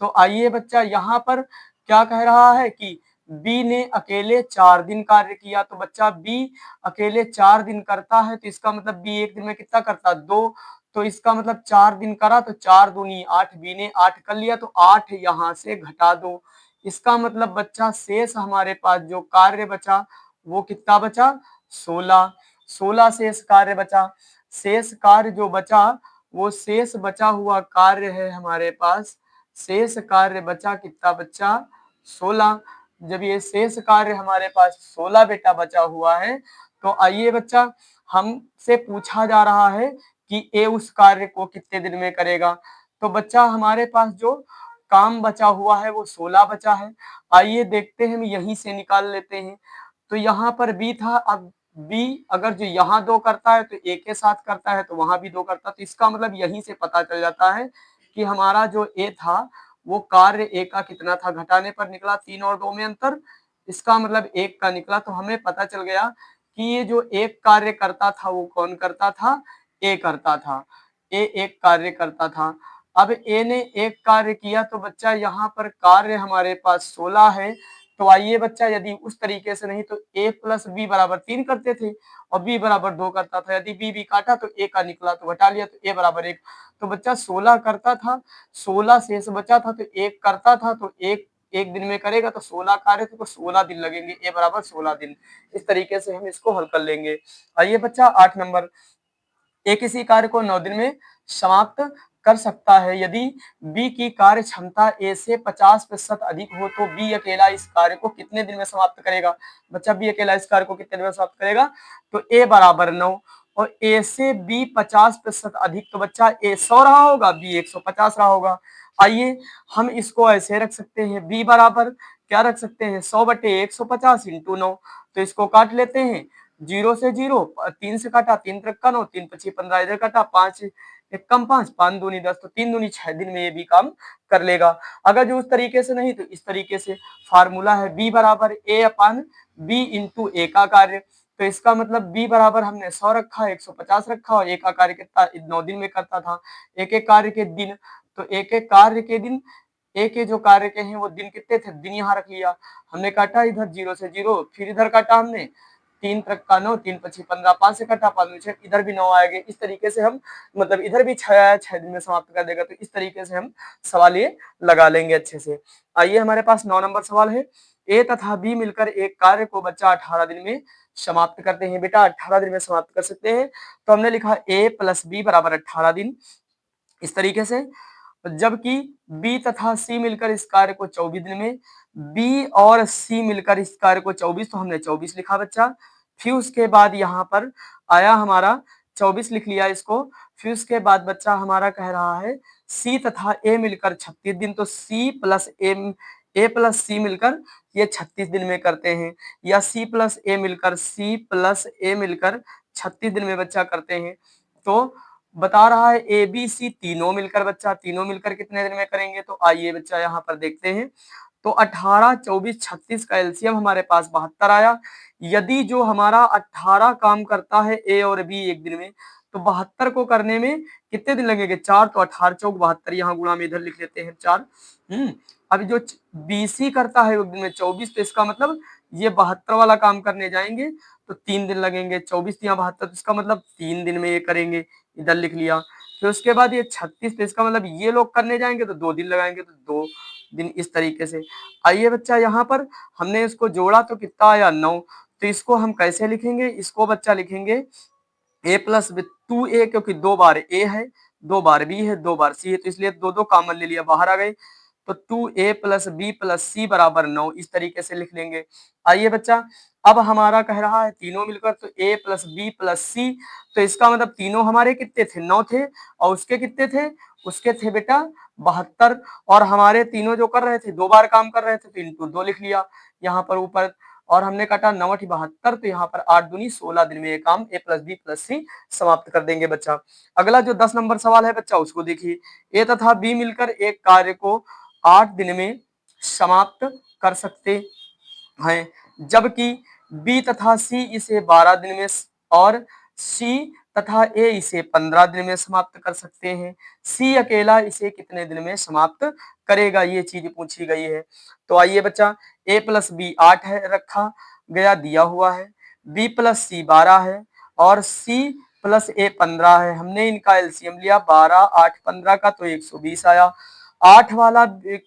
Speaker 1: तो आइए बच्चा यहाँ पर क्या कह रहा है कि बी ने अकेले 4 दिन कार्य किया। तो बच्चा बी अकेले 4 दिन करता है तो इसका मतलब बी एक दिन में कितना करता? 2। तो इसका मतलब 4 दिन करा तो 4 दूनी 8, बी ने 8 कर लिया तो 8 यहाँ से घटा दो। इसका मतलब बच्चा शेष हमारे पास जो कार्य बचा वो कितना बचा? 16। 16 शेष कार्य बचा। शेष कार्य जो बचा वो शेष बचा हुआ कार्य है हमारे पास। शेष कार्य बचा कितना बच्चा? 16। जब ये शेष कार्य हमारे पास 16 बेटा बचा हुआ है तो आइए बच्चा हमसे पूछा जा रहा है कि ए उस कार्य को कितने दिन में करेगा। तो बच्चा हमारे पास जो काम बचा हुआ है वो 16 बचा है। आइए देखते हैं हम यहीं से निकाल लेते हैं। तो यहाँ पर बी था। अब बी अगर जो यहाँ 2 करता है तो ए के साथ करता है तो वहां भी 2 करता है, तो इसका मतलब यहीं से पता चल जाता है कि हमारा जो ए था वो कार्य ए का कितना था। घटाने पर निकला 3 और 2 में अंतर, इसका मतलब 1 का निकला। तो हमें पता चल गया कि ये जो एक कार्य करता था वो कौन करता था, ए करता था। ए एक कार्य करता था। अब ए ने एक कार्य किया तो बच्चा यहाँ पर कार्य हमारे पास 16 है। तो आइए बच्चा, यदि उस तरीके से नहीं तो a प्लस बी बराबर 3 करते थे और b बराबर 2 करता था। यदि b काटा तो a का निकला तो घटा लिया तो a बराबर 1। तो बच्चा 16 करता था, 16 शेष बचा था, तो 1 करता था तो एक दिन में करेगा तो 16 कार्य थे तो 16 दिन लगेंगे, a बराबर 16 दिन। इस तरीके से हम इसको हल कर लेंगे। आइए बच्चा 8 नंबर, ए किसी कार्य को 9 दिन में समाप्त कर सकता है। यदि बी की कार्य क्षमता ए से 50% अधिक हो तो बी अकेला इस कार्य को कितने दिन में समाप्त करेगा। बच्चा बी अकेला इस कार्य को कितने दिन में समाप्त करेगा, तो ए बराबर 9 और ए से बी 50% अधिक, तो बच्चा ए 100 रहा होगा, बी 150 रहा होगा। आइए हम इसको ऐसे रख सकते हैं, बी बराबर क्या रख सकते हैं, 100 बटे 150 इंटू 9। तो इसको काट लेते हैं, 0 से 0, 3 से काटा, 3 का 9, 3 पची 15, इधर काटा, 5 एक कम 5, 5 दूनी 10, तो 3 दूनी 6 दिन में ये भी काम कर लेगा। अगर जो उस तरीके से नहीं तो इस तरीके से फार्मूला है बी बराबर ए अपन बी इंटू ए का कार्य। तो इसका मतलब बी बराबर हमने 100 रखा, 150 रखा और ए का कार्य कितना 9 दिन में करता था। एक एक कार्य के दिन, तो एक एक कार्य के दिन, ए के जो कार्य के हैं वो दिन कितने थे, दिन यहाँ रख लिया हमने, काटा इधर 0 से 0, फिर इधर काटा हमने 3 का 9, 3 पची 15, 5 से कटा 5 6, इधर भी 9 आएगा। इस तरीके से हम मतलब इधर भी 6 आया, 6 दिन में समाप्त कर देगा। तो इस तरीके से हम सवाल ये लगा लेंगे अच्छे से। आइए हमारे पास 9 नंबर सवाल है, ए तथा बी मिलकर एक कार्य को बच्चा 18 दिन में समाप्त करते हैं। बेटा 18 दिन में समाप्त कर सकते हैं, तो हमने लिखा ए प्लस बी बराबर 18 दिन, इस तरीके से। जबकि बी तथा सी मिलकर इस कार्य को 24 दिन में, बी और सी मिलकर इस कार्य को 24, तो हमने 24 लिखा बच्चा। फिर उसके बाद यहाँ पर आया हमारा 24 लिख लिया इसको। फिर उसके बाद बच्चा हमारा कह रहा है सी तथा ए मिलकर 36 दिन, तो सी प्लस ए प्लस सी मिलकर ये 36 दिन में करते हैं, या सी प्लस ए मिलकर 36 दिन में बच्चा करते हैं। तो बता रहा है ए बी सी तीनों मिलकर, बच्चा तीनों मिलकर कितने दिन में करेंगे। तो आइए बच्चा यहाँ पर देखते हैं, तो 18, 24, 36 का एलसीएम हमारे पास 72 आया। यदि जो हमारा 18 काम करता है ए और बी एक दिन में, तो 72 को करने में कितने दिन लगेंगे, 4, तो 18 चौक 72, यहाँ गुणा में इधर लिख लेते हैं 4। अभी जो बीसी करता है एक दिन में 24, तो इसका मतलब ये 72 वाला काम करने जाएंगे तो 3 दिन लगेंगे, 24 या 72, तो इसका मतलब 3 दिन में ये करेंगे, इधर लिख लिया। फिर उसके बाद ये 36, तो इसका मतलब ये लोग करने जाएंगे तो 2 दिन लगाएंगे, तो 2 दिन, इस तरीके से। आइए बच्चा यहाँ पर हमने इसको जोड़ा तो कितना आया 9, तो इसको हम कैसे लिखेंगे, इसको बच्चा लिखेंगे ए प्लस 2a, क्योंकि 2 बार ए है, 2 बार बी है, 2 बार सी है, तो इसलिए 2 कॉमन ले लिया, बाहर आ गए। तो 2a प्लस बी प्लस सी बराबर 9, इस तरीके से लिख लेंगे। आइए बच्चा, अब हमारा कह रहा है तीनों मिलकर, तो a प्लस बी प्लस सी, तो इसका मतलब तीनों हमारे कितने थे, 9 थे, और उसके कितने थे, उसके थे बेटा 72, और हमारे तीनों जो कर रहे थे 2 बार काम कर रहे थे, तो इंटू 2 लिख लिया यहाँ पर ऊपर, और हमने काटा 9 8 72, तो यहाँ पर 8 दूनी 16 दिन में ये काम ए प्लस बी प्लस सी समाप्त कर देंगे बच्चा। अगला जो 10 नंबर सवाल है बच्चा, उसको देखिए, ए तथा बी मिलकर एक कार्य को 8 दिन में समाप्त कर सकते हैं, जबकि बी तथा सी इसे 12 दिन में और सी तथा ए इसे 15 दिन में समाप्त कर सकते हैं। सी अकेला इसे कितने दिन में समाप्त करेगा, ये चीज पूछी गई है। तो आइए बच्चा, ए प्लस बी 8 है, रखा गया दिया हुआ है, बी प्लस सी 12 है और सी प्लस ए 15 है। हमने इनका एलसीएम लिया, 12 8 15 का, तो 120 आया। 8 वाला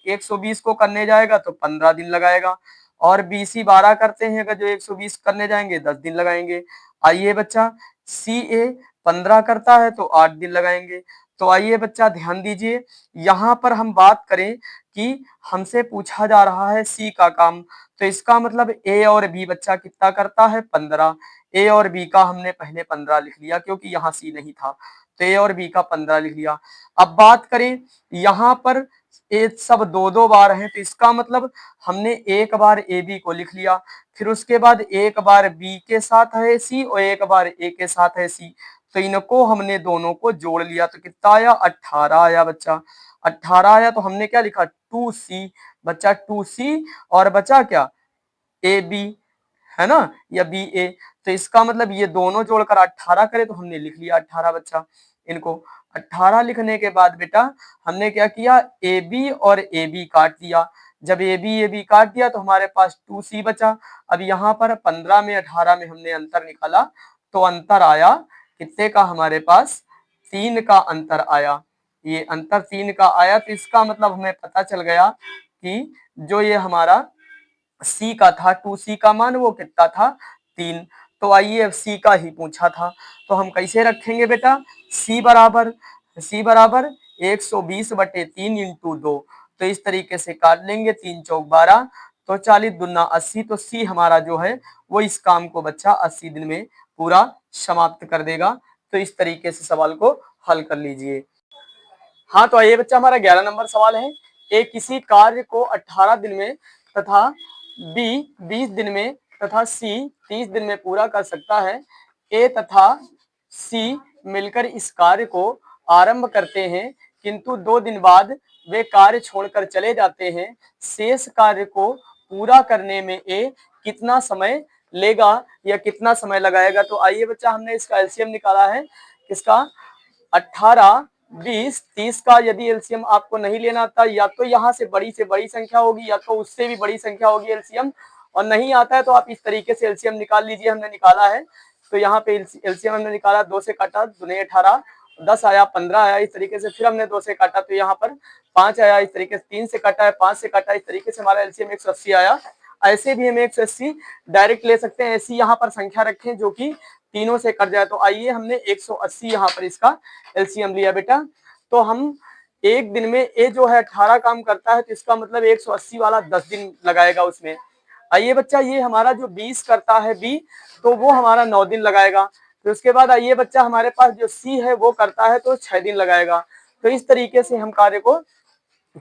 Speaker 1: 120 को करने जाएगा तो 15 दिन लगाएगा, और बीसी 12 करते हैं अगर जो 120 करने जाएंगे 10 दिन लगाएंगे। आइए बच्चा, सी ए 15 करता है तो 8 दिन लगाएंगे। तो आइए बच्चा ध्यान दीजिए, यहाँ पर हम बात करें कि हमसे पूछा जा रहा है सी का काम, तो इसका मतलब ए और बी बच्चा कितना करता है, 15। ए और बी का हमने पहले 15 लिख लिया क्योंकि यहाँ सी नहीं था, तो ए और बी का 15 लिख लिया। अब बात करें यहाँ पर ये सब दो दो बार हैं, तो इसका मतलब हमने एक बार ए बी को लिख लिया, फिर उसके बाद एक बार बी के साथ है सी और एक बार ए के साथ है सी, तो इनको हमने दोनों को जोड़ लिया तो कितना आया 18 आया बच्चा। 18 आया तो हमने क्या लिखा 2c बच्चा 2c और बचा क्या ए बी है ना या बी ए, तो इसका मतलब ये दोनों जोड़कर 18 करे तो हमने लिख लिया 18 बच्चा। इनको 18 लिखने के बाद बेटा हमने क्या किया ए बी और ए बी काट दिया, जब ए बी काट दिया तो हमारे पास 2c बचा। अब यहाँ पर 15 में 18 में हमने अंतर निकाला तो अंतर आया कितने का हमारे पास 3 का अंतर आया, ये अंतर 3 का आया, तो इसका मतलब हमें पता चल गया कि जो ये हमारा सी का था 2c का मान वो कितना था 3। तो आइए अब सी का ही पूछा था तो हम कैसे रखेंगे बेटा सी बराबर 120/3 इंटू 2, तो इस तरीके से काट लेंगे 3 चौक 12 तो 40 दूना 80, तो सी हमारा जो है वो इस काम को बच्चा 80 दिन में पूरा समाप्त कर देगा। तो इस तरीके से सवाल को हल कर लीजिए। हाँ तो आइए बच्चा हमारा 11 नंबर सवाल है, ए किसी कार्य को 18 दिन में तथा बी 20 दिन में तथा सी 30 दिन में पूरा कर सकता है। ए तथा सी मिलकर इस कार्य को आरंभ करते हैं किंतु 2 दिन बाद वे कार्य छोड़कर चले जाते हैं। शेष कार्य को पूरा करने में ए कितना समय लेगा या कितना समय लगाएगा। तो आइए बच्चा हमने इसका एलसीएम निकाला है, किसका 18 20 30 का यदि एलसीएम आपको नहीं लेना आता या तो यहाँ से बड़ी संख्या होगी या तो उससे भी बड़ी संख्या होगी एलसीएम, और नहीं आता है तो आप इस तरीके से एलसीएम निकाल लीजिए। हमने निकाला है तो यहाँ पे एलसीएम हमने निकाला 2 से काटा 2 18 10 आया 15 आया, इस तरीके से फिर हमने 2 से काटा तो यहाँ पर 5 आया, इस तरीके से 3 से काटा है 5 से काटा, इस तरीके से हमारा एलसीएम 180 आया। ऐसे भी हम 180 डायरेक्ट ले सकते हैं, ऐसी यहाँ पर संख्या रखें जो कि तीनों से कट जाए। तो आइए हमने 180 यहाँ पर इसका एलसीएम लिया बेटा, तो हम एक दिन में ए जो है 18 काम करता है तो इसका मतलब 180 वाला 10 दिन लगाएगा उसमें। आइए बच्चा ये हमारा जो 20 करता है बी तो वो हमारा 9 दिन लगाएगा। तो उसके बाद आइए बच्चा हमारे पास जो सी है वो करता है तो 6 दिन लगाएगा। तो इस तरीके से हम कार्य को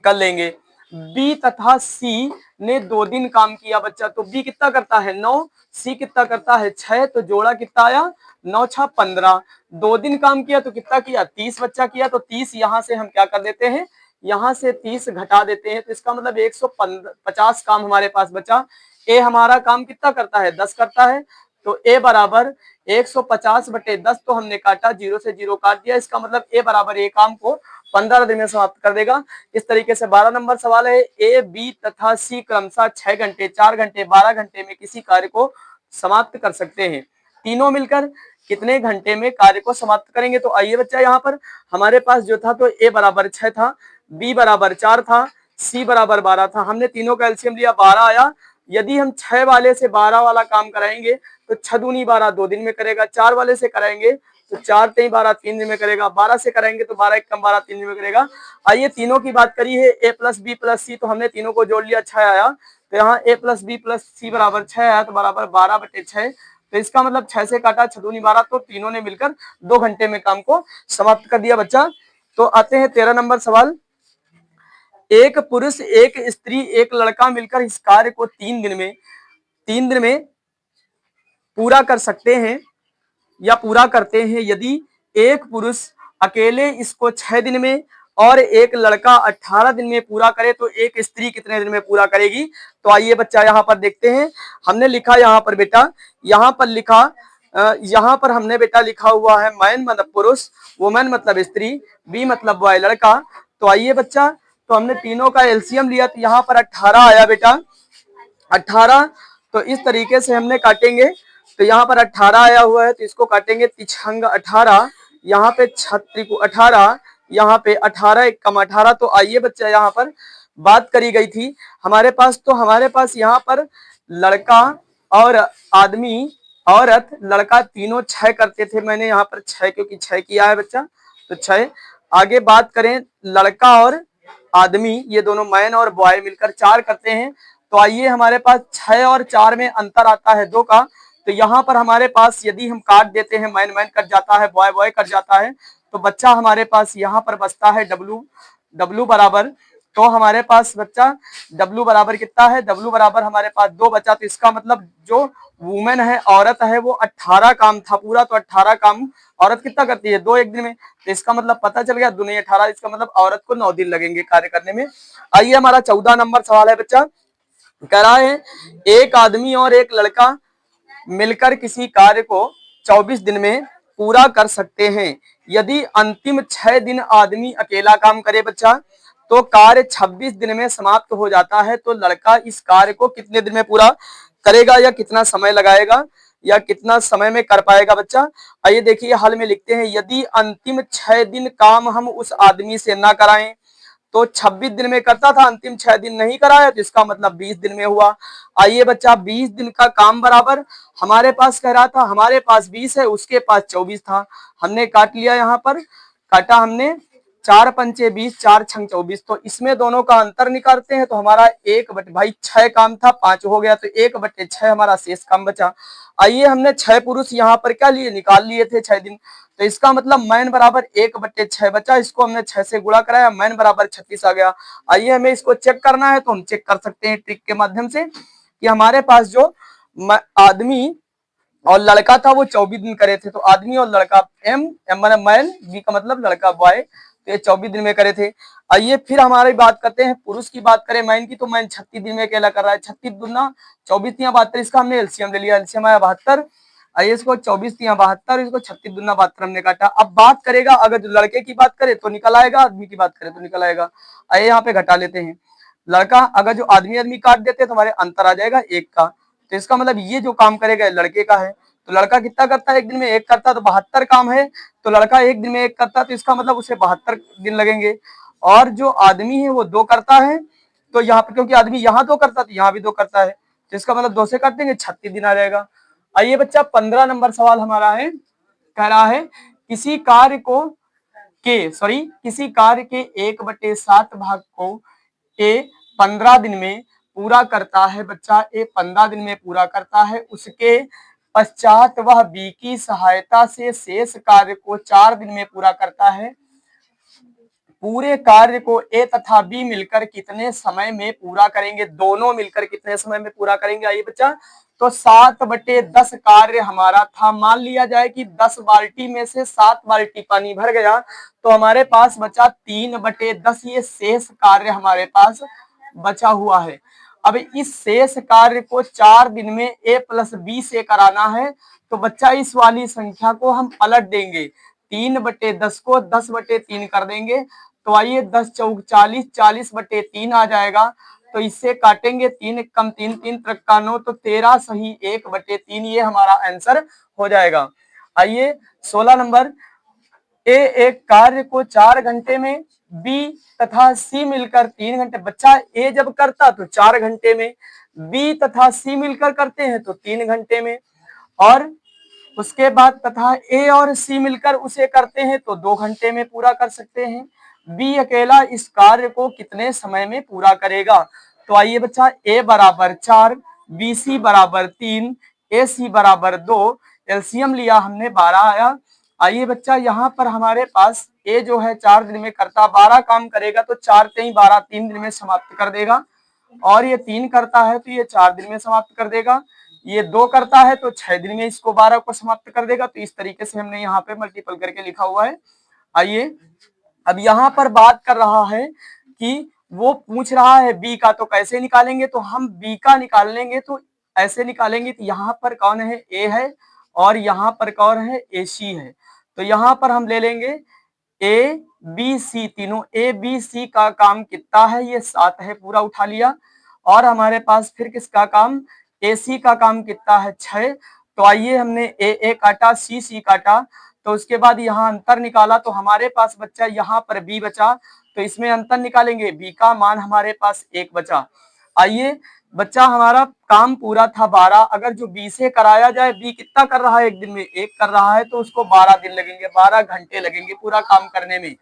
Speaker 1: कर लेंगे। बी तथा सी ने 2 दिन काम किया बच्चा, तो बी कितना करता है 9, सी कितना करता है 6, तो जोड़ा कितना आया 9 6 15। 2 दिन काम किया तो कितना किया 30 बच्चा किया, तो 30 यहाँ से हम क्या कर देते हैं यहाँ से 30 घटा देते हैं, तो इसका मतलब 150 काम हमारे पास बचा। ए हमारा काम कितना करता है 10 करता है, तो ए बराबर 150/10, तो हमने काटा 0 से 0 काट दिया, इसका मतलब ए बराबर ए काम को 15 दिन में समाप्त कर देगा। इस तरीके से 12 नंबर सवाल है, ए बी तथा सी क्रमशः 6 घंटे 4 घंटे 12 घंटे में किसी कार्य को समाप्त कर सकते हैं, तीनों मिलकर कितने घंटे में कार्य को समाप्त करेंगे। तो आइए बच्चा यहाँ पर हमारे पास जो था तो ए बराबर 6 था, बी बराबर 4 था, सी बराबर 12 था, हमने तीनों का एलसीएम लिया 12 आया। यदि हम 6 वाले से 12 वाला काम कराएंगे तो 6 दूनी 12 2 दिन में करेगा, 4 वाले से कराएंगे तो 4 तेई 12 3 दिन में करेगा, 12 से कराएंगे तो 12 1 12 3 दिन में करेगा। आइए तीनों की बात करी है ए प्लस बी प्लस सी, तो हमने तीनों को जोड़ लिया 6 आया, तो यहाँ ए प्लस बी प्लस सी बराबर 6 आया, तो बराबर 12/6, तो इसका मतलब 6 से काटा 6 दूनी 12, तो तीनों ने मिलकर 2 घंटे में काम को समाप्त कर दिया बच्चा। तो आते हैं 13 नंबर सवाल, एक पुरुष एक स्त्री एक लड़का मिलकर इस कार्य को 3 दिन में पूरा कर सकते हैं या पूरा करते हैं। यदि एक पुरुष अकेले इसको 6 दिन में और एक लड़का 18 दिन में पूरा करे तो एक स्त्री कितने दिन में पूरा करेगी। तो आइए बच्चा यहाँ पर देखते हैं, हमने लिखा यहाँ पर बेटा, यहाँ पर लिखा यहाँ पर हमने बेटा लिखा हुआ है मैन मतलब पुरुष, वुमेन मतलब स्त्री, बी मतलब बॉय लड़का। तो आइए बच्चा, तो हमने तीनों का एलसीएम लिया तो यहाँ पर 18 आया बेटा, 18, तो इस तरीके से हमने काटेंगे, तो यहाँ पर 18 आया हुआ है तो इसको काटेंगे तिछंग 18, यहाँ पे छत्री को 18, यहाँ पे 18 1 कम 18। तो आइए बच्चा यहाँ पर बात करी गई थी हमारे पास, तो हमारे पास यहाँ पर लड़का और आदमी औरत लड़का तीनों 6 करते थे, मैंने यहाँ पर 6 क्योंकि 6 किया है बच्चा तो 6। आगे बात करें लड़का और आदमी ये दोनों मैन और बॉय मिलकर 4 करते हैं। तो आइए हमारे पास 6 और 4 में अंतर आता है 2 का, तो यहाँ पर हमारे पास यदि हम काट देते हैं मैन मैन कट जाता है बॉय बॉय कट जाता है, तो बच्चा हमारे पास यहाँ पर बचता है W। W बराबर, तो हमारे पास बच्चा W बराबर कितना है, W बराबर हमारे पास 2 बचा। तो इसका मतलब जो वुमेन है, औरत है, वो 18 काम था पूरा, तो 18 काम औरत कितना करती है, 2 एक दिन में। तो इसका मतलब पता चल गया, 2 नहीं 18, इसका मतलब औरत को 9 दिन लगेंगे कार्य करने में। आइए हमारा 14 नंबर सवाल है बच्चा, कह रहा है एक आदमी और एक लड़का मिलकर किसी कार्य को 24 दिन में पूरा कर सकते हैं। यदि अंतिम 6 दिन आदमी अकेला काम करे बच्चा, तो कार्य 26 दिन में समाप्त हो जाता है। तो लड़का इस कार्य को कितने दिन में पूरा करेगा, या कितना समय लगाएगा, या कितना समय में कर पाएगा बच्चा। आइए देखिए हल में लिखते हैं, यदि अंतिम 6 दिन काम हम उस आदमी से ना कराएं तो 26 दिन में करता था, अंतिम 6 दिन नहीं कराया तो इसका मतलब 20 दिन में हुआ। आइए बच्चा 20 दिन का काम बराबर हमारे पास कह रहा था, हमारे पास 20 है, उसके पास 24 था, हमने काट लिया, यहाँ पर काटा हमने, 4 पंचे 20, 4 छंग 24। तो इसमें दोनों का अंतर निकालते हैं, तो हमारा 1 बटे भाई 6 काम था, 5 हो गया, तो 1/6 हमारा शेष काम बचा। आइए हमने 6 पुरुष यहाँ पर क्या लिए, निकाल लिए थे 6 दिन, तो इसका मतलब मैन बराबर 1/6 बचा। इसको हमने 6 से गुणा कराया, मैन बराबर 36 आ गया। आइए हमें इसको चेक करना है, तो हम चेक कर सकते हैं ट्रिक के माध्यम से कि हमारे पास जो आदमी और लड़का था वो 24 दिन करे थे। तो आदमी और लड़का, एम एम मतलब मैन, बी का मतलब लड़का बॉय, तो ये 24 दिन में करे थे। आइए फिर हमारी बात करते हैं, पुरुष की बात करें मैन की, तो मैन 36 दिन में अकेला कर रहा है। 36 दूना 24 या 72, इसका हमने एलसीएम ले लिया, एलसीएम आया 72। आइए इसको 24 या 72, इसको 36 दूना 72 हमने काटा। अब बात करेगा, अगर जो लड़के की बात करे तो निकल आएगा, आदमी की बात करे तो निकल आएगा। आइए यहाँ पे घटा लेते हैं, लड़का अगर जो आदमी आदमी काट देते तो हमारे अंतर आ जाएगा 1 का। तो इसका मतलब ये जो काम करेगा लड़के का है। तो लड़का कितना करता है, एक दिन में 1 करता है, तो 72 काम है। तो लड़का एक दिन में 1 करता है, तो इसका मतलब उसे 72 दिन लगेंगे। और जो आदमी है वो 2 करता है, तो यहाँ पे क्योंकि आदमी यहाँ 2 करता है तो यहाँ भी 2 करता है, तो इसका मतलब 2 से काट देंगे, 36 दिन आ जाएगा। आइए बच्चा 15 नंबर सवाल हमारा है, कह रहा है किसी कार्य के 1/7 भाग को ए 15 दिन में पूरा करता है बच्चा, ए 15 दिन में पूरा करता है, उसके पश्चात वह बी की सहायता से शेष कार्य को 4 दिन में पूरा करता है। पूरे कार्य को ए तथा बी मिलकर कितने समय में पूरा करेंगे, दोनों मिलकर कितने समय में पूरा करेंगे। आइए बच्चा, तो 7/10 कार्य हमारा था, मान लिया जाए कि 10 बाल्टी में से 7 बाल्टी पानी भर गया, तो हमारे पास बचा 3/10, ये शेष कार्य हमारे पास बचा हुआ है। अब इस शेष कार्य को 4 दिन में a + b से कराना है, तो बच्चा इस वाली संख्या को हम पलट देंगे, 3/10 को 10/3 कर देंगे। तो आइए 10 चौक 40, 40/3 आ जाएगा। तो इससे काटेंगे, 3 कम 3, 3 त्रिक का 9, तो 13 सही 1/3, ये हमारा आंसर हो जाएगा। आइए 16 नंबर, ए एक कार्य को 4 घंटे में, बी तथा सी मिलकर 3 घंटे। बच्चा ए जब करता तो 4 घंटे में, बी तथा सी मिलकर करते हैं तो 3 घंटे में, और उसके बाद तथा ए और सी मिलकर उसे करते हैं तो 2 घंटे में पूरा कर सकते हैं। बी अकेला इस कार्य को कितने समय में पूरा करेगा। तो आइए बच्चा, ए बराबर 4, बी सी बराबर 3, ए सी बराबर 2, एलसीएम लिया हमने 12 आया। आइए बच्चा, यहाँ पर हमारे पास ए जो है 4 दिन में करता, 12 काम करेगा, तो 4 3 12, 3 दिन में समाप्त कर देगा। और ये 3 करता है तो ये 4 दिन में समाप्त कर देगा। ये 2 करता है तो 6 दिन में इसको 12 को समाप्त कर देगा। तो इस तरीके से हमने यहाँ पे मल्टीपल करके लिखा हुआ है। आइए अब यहाँ पर बात कर रहा है कि वो पूछ रहा है बी का, तो कैसे निकालेंगे, तो हम बी का निकाल लेंगे, तो ऐसे निकालेंगे कि यहाँ पर कौन है, ए है, और यहाँ पर कौन है, ए सी है। तो यहाँ पर हम ले लेंगे ए बी सी, तीनों ए बी सी का काम कितना है, ये 7 है, पूरा उठा लिया। और हमारे पास फिर किसका काम, ए सी का काम कितना है, 6। तो आइए हमने ए काटा, सी सी काटा, तो उसके बाद यहाँ अंतर निकाला, तो हमारे पास बच्चा यहाँ पर बी बचा, तो इसमें अंतर निकालेंगे, बी का मान हमारे पास 1 बचा। आइए बच्चा, हमारा काम पूरा था 12, अगर जो बी से कराया जाए, बी कितना कर रहा है, एक दिन में 1 कर रहा है, तो उसको 12 दिन लगेंगे, 12 घंटे लगेंगे पूरा काम करने में।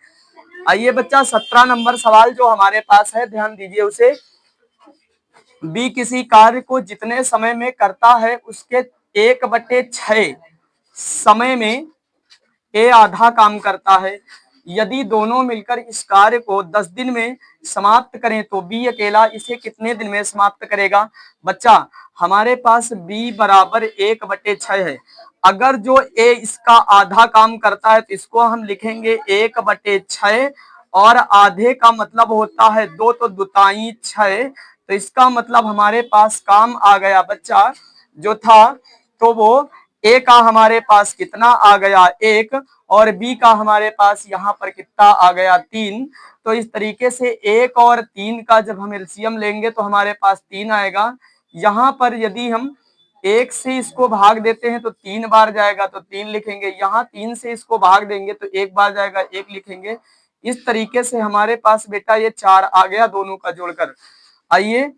Speaker 1: आइए बच्चा 17 नंबर सवाल जो हमारे पास है, ध्यान दीजिए उसे, बी किसी कार्य को जितने समय में करता है उसके 1/6 समय में ए आधा काम करता है। यदि दोनों मिलकर इस कार्य को 10 दिन में समाप्त करें तो बी अकेला इसे कितने दिन में समाप्त करेगा? बच्चा हमारे पास बी बराबर 1/6 है। अगर जो ए इसका आधा काम करता है तो इसको हम लिखेंगे 1/6 और आधे का मतलब होता है 2 तो दुताई 6, तो इसका मतलब हमारे पास काम आ गया बच्चा जो था तो वो ए का हमारे पास कितना आ गया 1 और बी का हमारे पास यहाँ पर कितना आ गया 3। तो इस तरीके से 1 और 3 का जब हम एलसीएम लेंगे तो हमारे पास 3 आएगा। यहाँ पर यदि हम 1 से इसको भाग देते हैं तो 3 बार जाएगा तो 3 लिखेंगे, यहाँ 3 से इसको भाग देंगे तो 1 बार जाएगा 1 लिखेंगे। इस तरीके से हमारे पास बेटा ये 4 आ गया दोनों का जोड़कर। आइए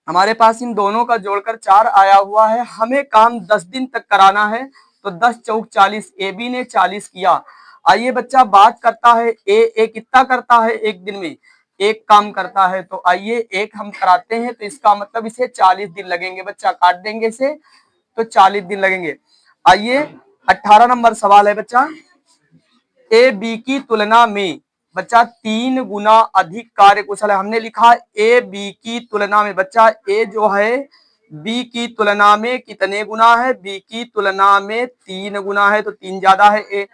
Speaker 1: हमारे पास इन दोनों का जोड़कर 4 आया हुआ है। हमें काम 10 दिन तक कराना है तो 10 चौक 40, ए बी ने 40 किया। आइए बच्चा बात करता है ए कितना करता है एक दिन में? एक काम करता है। तो आइए एक हम कराते हैं तो इसका मतलब इसे 40 दिन लगेंगे। बच्चा काट देंगे इसे तो 40 दिन लगेंगे। आइए 18 नंबर सवाल है बच्चा, ए बी की तुलना में बच्चा 3 गुना अधिक कार्य कुशल है। हमने लिखा ए बी की तुलना में, बच्चा ए जो है बी की तुलना में कितने गुना है? बी की तुलना में 3 गुना है, तो 3 ज्यादा है ए।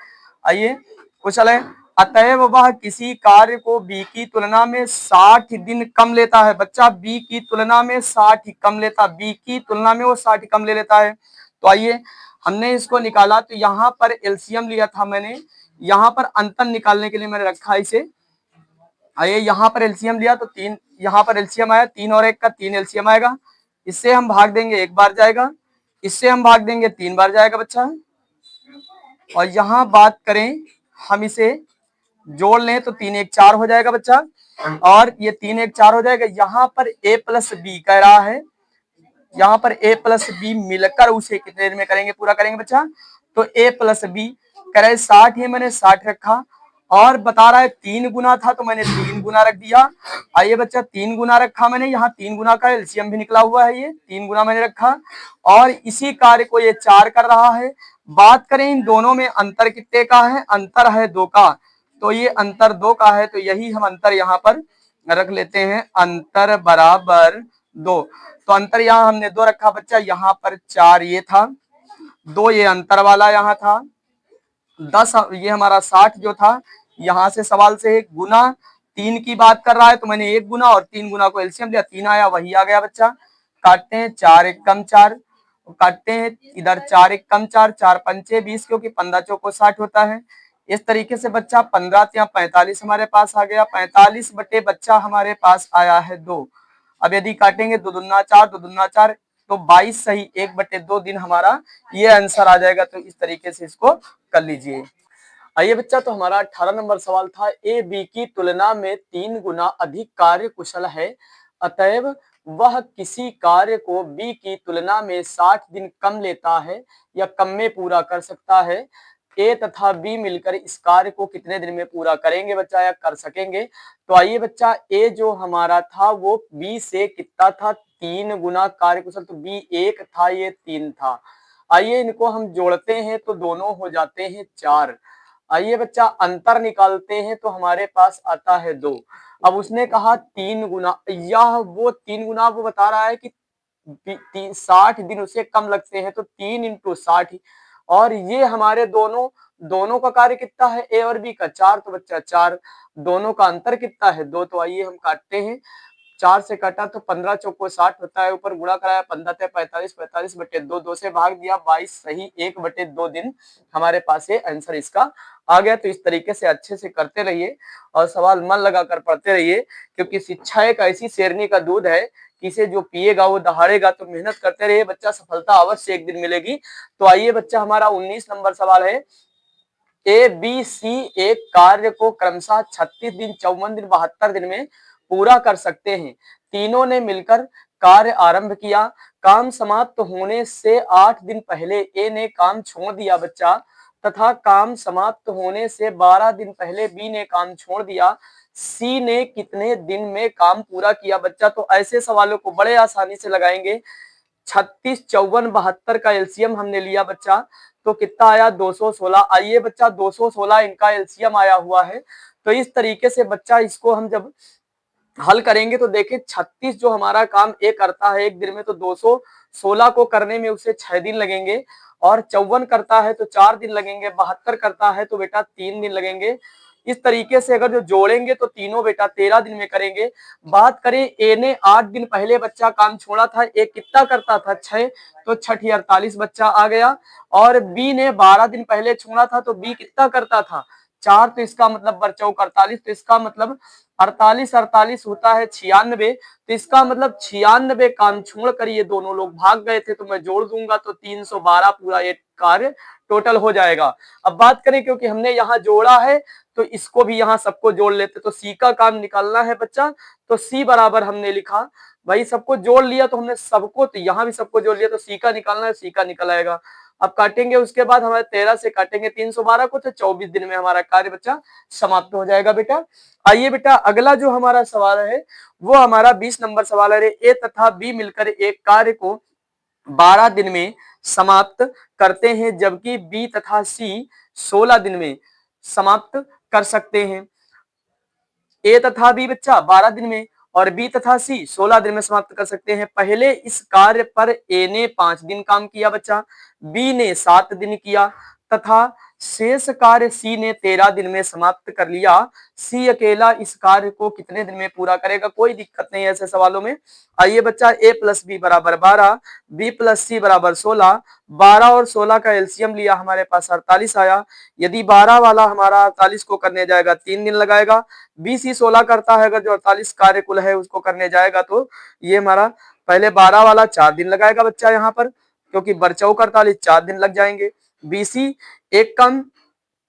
Speaker 1: आइए कुशल है। अतएव वह किसी कार्य को बी की तुलना में 60 दिन कम लेता है। बच्चा बी की तुलना में 60 कम लेता, बी की तुलना में वो 60 कम ले लेता है। तो आइए हमने इसको निकाला तो यहाँ पर एलसीएम लिया था मैंने, यहाँ पर अंतर निकालने के लिए मैंने रखा इसे। आइए यहाँ पर एलसीएम लिया तो 3, यहाँ पर एलसीएम आया 3 और 1 का 3 एलसीएम आएगा। इससे हम भाग देंगे 1 बार जाएगा, इससे हम भाग देंगे 3 बार जाएगा बच्चा। और यहाँ बात करें हम इसे जोड़ लें तो 3 1 4 हो जाएगा बच्चा, और ये 3 1 4 हो जाएगा। यहाँ पर ए प्लस बी कह रहा है, यहाँ पर ए प्लस बी मिलकर उसे कितने देर में करेंगे, पूरा करेंगे बच्चा? तो ए प्लस बी करे 60 ही मैंने 60 रखा, और बता रहा है 3 गुना था तो मैंने 3 गुना रख दिया। आइए बच्चा 3 गुना रखा मैंने, यहाँ 3 गुना का एलसीएम भी निकला हुआ है, ये 3 गुना मैंने रखा, और इसी कार्य को ये 4 कर रहा है। बात करें इन दोनों में अंतर कितने का है? अंतर है 2 का, तो ये अंतर 2 का है, तो यही हम अंतर यहाँ पर रख लेते हैं, अंतर बराबर 2। तो अंतर यहाँ हमने 2 रखा बच्चा, यहाँ पर 4 ये था, 2 ये अंतर वाला यहाँ था, 10 ये हमारा 60 जो था, यहाँ से सवाल से गुना 3 की बात कर रहा है तो मैंने 1 गुना और 3 गुना को एलसीएम लिया, 3 आया वही आ गया बच्चा। काटते हैं 4 1 कम 4, काटते हैं इधर 4 1 कम 4, 4 पंचे 20, क्योंकि 15 चौको 60 होता है। इस तरीके से बच्चा 15 या 45 हमारे पास आ गया, 45 बटे बच्चा हमारे पास आया है 2। अब यदि काटेंगे 2 दूना 4, 2 दूना 4, तो 22 सही 1/2 दिन हमारा ये आंसर आ जाएगा। तो इस तरीके से इसको कर लीजिए। आइए बच्चा तो हमारा 18 नंबर सवाल था, ए बी की तुलना में 3 गुना अधिक कार्य कुशल है, अतएव वह किसी कार्य को बी की तुलना में 60 दिन कम लेता है या कम में पूरा कर सकता है। ए तथा बी मिलकर इस कार्य को कितने दिन में पूरा करेंगे बच्चा, या कर सकेंगे? तो आइए बच्चा ए जो हमारा था वो बी से कितना था? 3 गुना कार्य कुशल, तो बी 1 था ये 3 था। आइए इनको हम जोड़ते हैं तो दोनों हो जाते हैं 4। आइए बच्चा अंतर निकालते हैं तो हमारे पास आता है 2। अब उसने कहा 3 गुना, यह वो 3 गुना वो बता रहा है कि 60 दिन उसे कम लगते हैं, तो 3 × 60, और ये हमारे दोनों का कार्य कितना है? ए और बी का 4, तो बच्चा 4, दोनों का अंतर कितना है? 2। तो आइए हम काटते हैं, 4 से काटा तो 15 चौको 60 होता है, ऊपर गुणा कराया 15 × 45, 45 बटे 2, 2 से भाग दिया 22 सही 1/2 दिन हमारे पास ये आंसर इसका आ गया। तो इस तरीके से अच्छे से करते रहिए और सवाल मन लगाकर पढ़ते रहिए, क्योंकि शिक्षा एक ऐसी शेरनी का दूध है कि इसे जो पिएगा वो दहाड़ेगा। तो मेहनत करते रहिए बच्चा, सफलता अवश्य एक दिन मिलेगी। तो आइए बच्चा हमारा 19 नंबर सवाल है, ए बी सी एक कार्य को क्रमशः 36 दिन 54 दिन 72 दिन में पूरा कर सकते हैं। तीनों ने मिलकर कार्य आरंभ किया, काम समाप्त होने से 8 दिन पहले ए ने काम छोड़ दिया बच्चा, तथा काम समाप्त होने से 12 दिन पहले बी ने काम छोड़ दिया। सी ने कितने दिन में काम पूरा किया बच्चा? तो ऐसे सवालों को बड़े आसानी से लगाएंगे। 36 54 72 का एलसीएम हमने लिया बच्चा, तो कितना आया 216। आइए बच्चा 216 इनका एलसीएम आया हुआ है। तो इस तरीके से बच्चा इसको हम जब हल करेंगे तो देखिए 36 जो हमारा काम ए करता है एक दिन में, तो 216 को करने में उसे 6 दिन लगेंगे, और 54 करता है तो 4 दिन लगेंगे, 72 करता है तो बेटा 3 दिन लगेंगे। इस तरीके से अगर जो जोड़ेंगे तो तीनों बेटा 13 दिन में करेंगे। बात करें ए ने 8 दिन पहले बच्चा काम छोड़ा था, ए कितना करता था 6, तो 6 48 बच्चा आ गया। और बी ने 12 दिन पहले छोड़ा था तो बी कितना करता था 4, तो इसका मतलब बरचौक 48, तो इसका मतलब 48 48 होता है 96, तो इसका मतलब 96 काम छोड़ कर ये दोनों लोग भाग गए थे। तो मैं जोड़ दूंगा तो 312 पूरा ये कार्य टोटल हो जाएगा। अब बात करें क्योंकि हमने यहाँ जोड़ा है तो इसको भी यहाँ सबको जोड़ लेते, तो सी का काम निकालना है बच्चा, तो सी बराबर हमने लिखा भाई सबको जोड़ लिया, तो हमने सबको, तो यहाँ भी सबको जोड़ लिया, तो सी का निकालना है, सी का निकल आएगा। अब काटेंगे उसके बाद हमारे 13 से काटेंगे 312 को, तो 24 दिन में हमारा कार्य बच्चा समाप्त हो जाएगा बेटा। आइए बेटा अगला जो हमारा सवाल है वो हमारा 20 नंबर सवाल है। ए तथा बी मिलकर एक कार्य को 12 दिन में समाप्त करते हैं, जबकि बी तथा सी 16 दिन में समाप्त कर सकते हैं। ए तथा बी बच्चा 12 दिन में और बी तथा सी 16 दिन में समाप्त कर सकते हैं। पहले इस कार्य पर ए ने 5 दिन काम किया बच्चा, बी ने 7 दिन किया तथा शेष कार्य सी ने 13 दिन में समाप्त कर लिया। सी अकेला इस कार्य को कितने दिन में पूरा करेगा? कोई दिक्कत नहीं है ऐसे सवालों में। आइए बच्चा ए प्लस बी बराबर 12, बी प्लस सी बराबर 16, 12 और 16 का एलसीएम लिया हमारे पास 48 आया। यदि 12 वाला हमारा 48 को करने जाएगा 3 दिन लगाएगा, बी सी 16 करता है, अगर जो 48 कार्य कुल है उसको करने जाएगा तो ये हमारा पहले 12 वाला 4 दिन लगाएगा बच्चा यहाँ पर, क्योंकि बरचौक 48 4 दिन लग जाएंगे। बीसी एक कम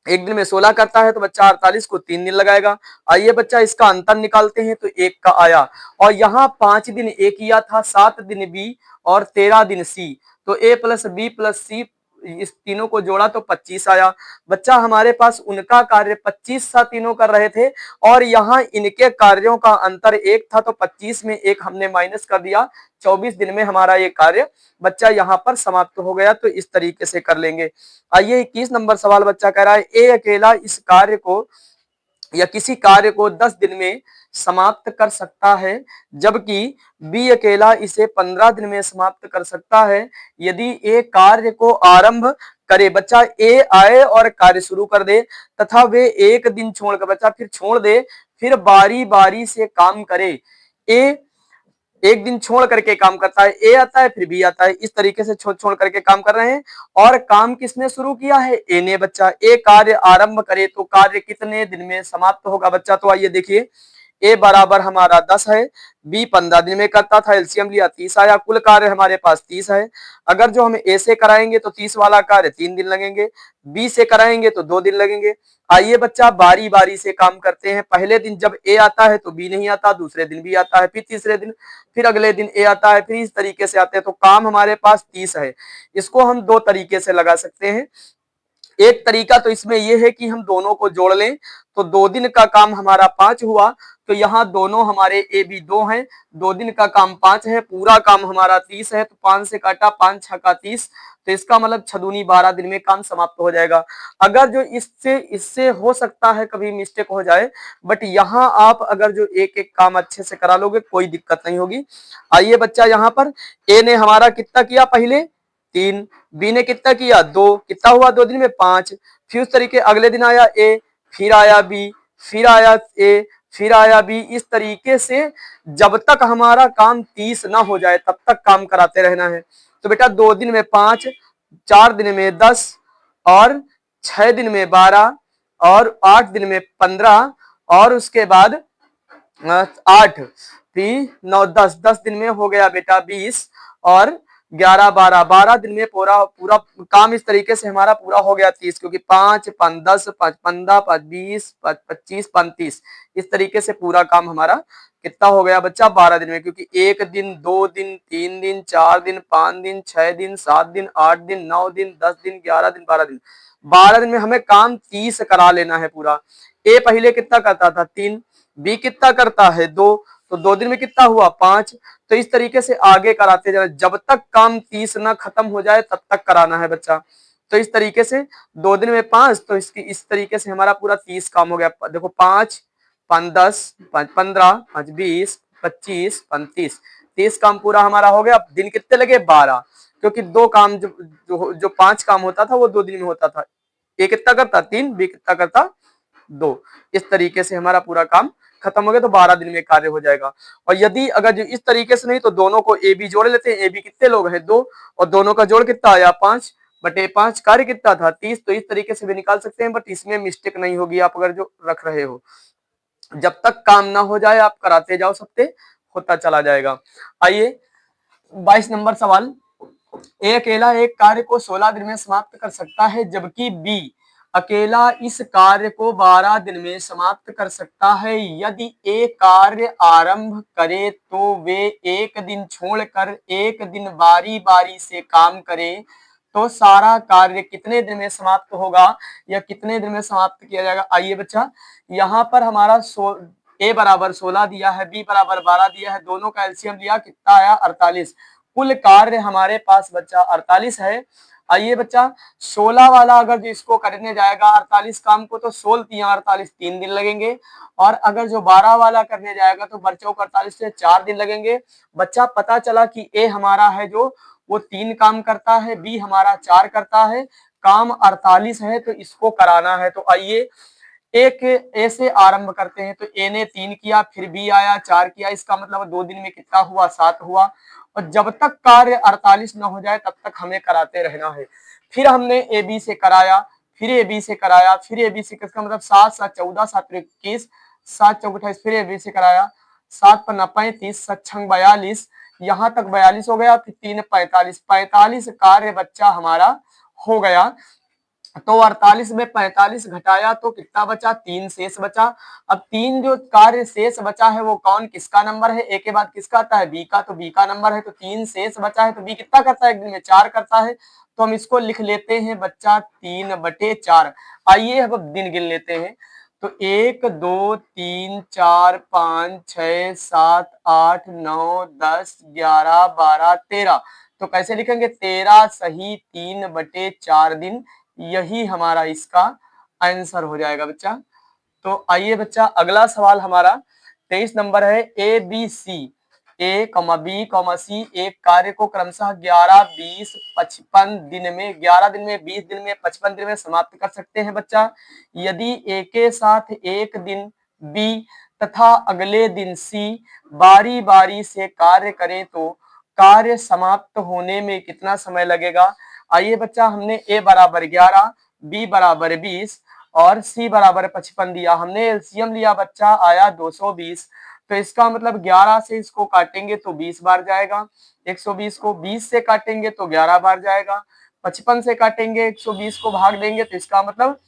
Speaker 1: एक दिन में 16 करता है तो बच्चा 48 को 3 दिन लगाएगा। आइए बच्चा इसका अंतर निकालते हैं, तो 1 का आया और यहाँ 5 दिन ए किया था, 7 दिन बी और 13 दिन सी, तो ए प्लस बी प्लस सी इस तीनों को जोड़ा तो 25 आया। बच्चा हमारे पास उनका कार्य 25 सा तीनों कर रहे थे और यहाँ इनके कार्यों का अंतर 1 था, तो 25 में 1 हमने माइनस कर दिया। 24 दिन में हमारा ये कार्य बच्चा यहाँ पर समाप्त हो गया। तो इस तरीके से कर लेंगे। आइए 21 नंबर सवाल बच्चा कह रहा है ए अकेला इस कार्य को या किसी कार्य को 10 दिन में समाप्त कर सकता है, जबकि बी अकेला इसे 15 दिन में समाप्त कर सकता है। यदि ए कार्य को आरंभ करे, बच्चा ए आए और कार्य शुरू कर दे तथा वे एक दिन छोड़कर बच्चा फिर छोड़ दे, फिर बारी बारी से काम करे। ए एक दिन छोड़ करके काम करता है, ए आता है फिर बी आता है, इस तरीके से छोड़ छोड़ करके काम कर रहे हैं। और काम किसने शुरू किया है? ए ने बच्चा। ए कार्य आरंभ करे तो कार्य कितने दिन में समाप्त होगा बच्चा? तो आइए देखिए ए बराबर हमारा 10 है, बी 15 दिन में करता था, एलसीएम लिया 30 आया, कुल कार्य हमारे पास 30 है। अगर जो हम ए से कराएंगे तो 30 वाला कार्य 3 दिन लगेंगे, बी से कराएंगे तो 2 दिन लगेंगे। आइए बच्चा बारी बारी से काम करते हैं। पहले दिन जब ए आता है तो बी नहीं आता, दूसरे दिन बी आता है, फिर तीसरे दिन, फिर अगले दिन ए आता है, फिर इस तरीके से आते हैं। तो काम हमारे पास 30 है। इसको हम 2 तरीके से लगा सकते हैं। एक तरीका तो इसमें यह है कि हम दोनों को जोड़ लें, तो 2 दिन का काम हमारा 5 हुआ, तो यहाँ दोनों हमारे ए बी 2 हैं, 2 दिन का काम 5 है, पूरा काम हमारा 30 है, तो 5 से काटा 5 6 का 30, तो इसका मतलब 6 दूनी 12 दिन में काम समाप्त हो जाएगा। अगर जो इससे हो सकता है कभी मिस्टेक हो जाए, बट यहाँ आप अगर जो एक एक काम अच्छे से करा लोगे कोई दिक्कत नहीं होगी। आइए बच्चा यहाँ पर ए ने हमारा कितना किया? पहले 3, बी ने कितना किया? 2, कितना हुआ 2 दिन में? 5। फिर उस तरीके अगले दिन आया ए, फिर आया बी, फिर आया ए, फिर आया बी। इस तरीके से जब तक हमारा काम 30 ना हो जाए तब तक काम कराते रहना है। तो बेटा 2 दिन में 5, 4 दिन में 10 और 6 दिन में 12 और 8 दिन में 15 और उसके बाद 8 फिर 9 10 10 दिन में हो गया बेटा 20 और 11 12 12 दिन में पूरा पूरा काम इस तरीके से हमारा पूरा हो गया 30, क्योंकि 5 5 10 5 15 5 20 5 25 35 इस तरीके से पूरा काम हमारा कितना हो गया बच्चा? 12 दिन में, क्योंकि 1 दिन 2 दिन 3 दिन 4 दिन 5 दिन 6 दिन 7 दिन 8 दिन 9 दिन 10 दिन 11 दिन 12 दिन, 12 दिन में हमें काम 30 करा लेना है पूरा। ए पहले कितना करता था? 3, बी कितना करता है? 2, तो 2 दिन में कितना हुआ? 5। तो इस तरीके से आगे कराते जाना, जब तक काम 30 ना खत्म हो जाए तब तक कराना है बच्चा। तो इस तरीके से 2 दिन में 5, तो इसकी इस तरीके से हमारा पूरा 30 काम हो गया। देखो 5 5 10 5 15 5 20 25 35 30 काम पूरा हमारा हो गया। अब दिन कितने लगे? 12, क्योंकि दो काम जो 5 काम होता था वो 2 दिन में होता था। ए कितना करता? 3, बी कितना करता? 2। इस तरीके से हमारा पूरा काम खत्म हो गया, तो 12 दिन में कार्य हो जाएगा। और यदि अगर जो इस तरीके से नहीं, तो दोनों को ए बी जोड़ लेते हैं। ए बी कितने लोग हैं? 2, और दोनों का जोड़ कितना आया? 5 बटे 5। कार्य कितना था? 30। तो इस तरीके से भी निकाल सकते हैं, बट इसमें मिस्टेक नहीं होगी आप अगर जो रख रहे हो। जब तक काम ना हो जाए आप कराते जाओ, सबसे होता चला जाएगा। आइए 22 नंबर सवाल। ए अकेला एक कार्य को 16 दिन में समाप्त कर सकता है, जबकि बी अकेला इस कार्य को 12 दिन में समाप्त कर सकता है। यदि ए कार्य आरंभ करे तो वे एक दिन छोड़कर एक दिन बारी बारी से काम करें, तो सारा कार्य कितने दिन में समाप्त होगा या कितने दिन में समाप्त किया जाएगा? आइए बच्चा, यहाँ पर हमारा ए बराबर 16 दिया है, बी बराबर 12 दिया है, दोनों का एलसीएम लिया, कितना आया? 48। कुल कार्य हमारे पास बच्चा 48 है। आइए बच्चा, 16 वाला अगर जो इसको करने जाएगा 48 काम को, तो 16 तिया 48, 3 दिन लगेंगे। और अगर जो 12 वाला करने जाएगा तो बच्चों को 48 से 4 दिन लगेंगे। बच्चा पता चला कि ए हमारा है जो वो 3 काम करता है, बी हमारा 4 करता है, काम 48 है, तो इसको कराना है। तो आइए एक ए से आरंभ करते हैं। तो ए ने 3 किया, फिर बी आया 4 किया, इसका मतलब 2 दिन में कितना हुआ? 7 हुआ। और जब तक कार्य 48 न हो जाए तब तक हमें कराते रहना है। फिर हमने ए बी से कराया, फिर ए बी से कराया, फिर ए बी से, इसका मतलब 7 7 14 7 21 7 4 28, फिर ए बी से कराया, 7 पन्ना 35 7 छंग 42, यहाँ तक 42 हो गया, फिर 3 45, 45 कार्य बच्चा हमारा हो गया। तो 48 में 45 घटाया तो कितना बचा? 3 शेष बचा। अब 3 जो कार्य शेष बचा है वो कौन किसका नंबर है? ए के बाद किसका आता है? बी का, तो बी का नंबर है। तो 3 शेष बचा है, तो बी कितना करता है? एक दिन में 4 करता है। तो हम इसको लिख लेते हैं बच्चा 3/4। आइए अब दिन गिन लेते हैं। तो 1 2 3 4 5 6 7 8 9 10 11 12 13। तो कैसे लिखेंगे? 13 सही 3/4 दिन। यही हमारा इसका आंसर हो जाएगा बच्चा। तो आइए बच्चा, अगला सवाल हमारा 23 नंबर है। A B C, A comma B comma C एक कार्य को क्रमशः 11 20 55 दिन में, 11 दिन में, 20 दिन में, 55 दिन में समाप्त कर सकते हैं बच्चा। यदि ए के साथ एक दिन बी तथा अगले दिन सी बारी बारी से कार्य करें तो कार्य समाप्त होने में कितना समय लगेगा? आइए बच्चा, हमने ए बराबर 11, बी बराबर 20 और सी बराबर 55 दिया। हमने एलसीएम लिया बच्चा, आया 220। तो इसका मतलब 11 से इसको काटेंगे तो 20 बार जाएगा, 120 को 20 से काटेंगे तो 11 बार जाएगा, 55 से काटेंगे 120 को भाग देंगे तो इसका मतलब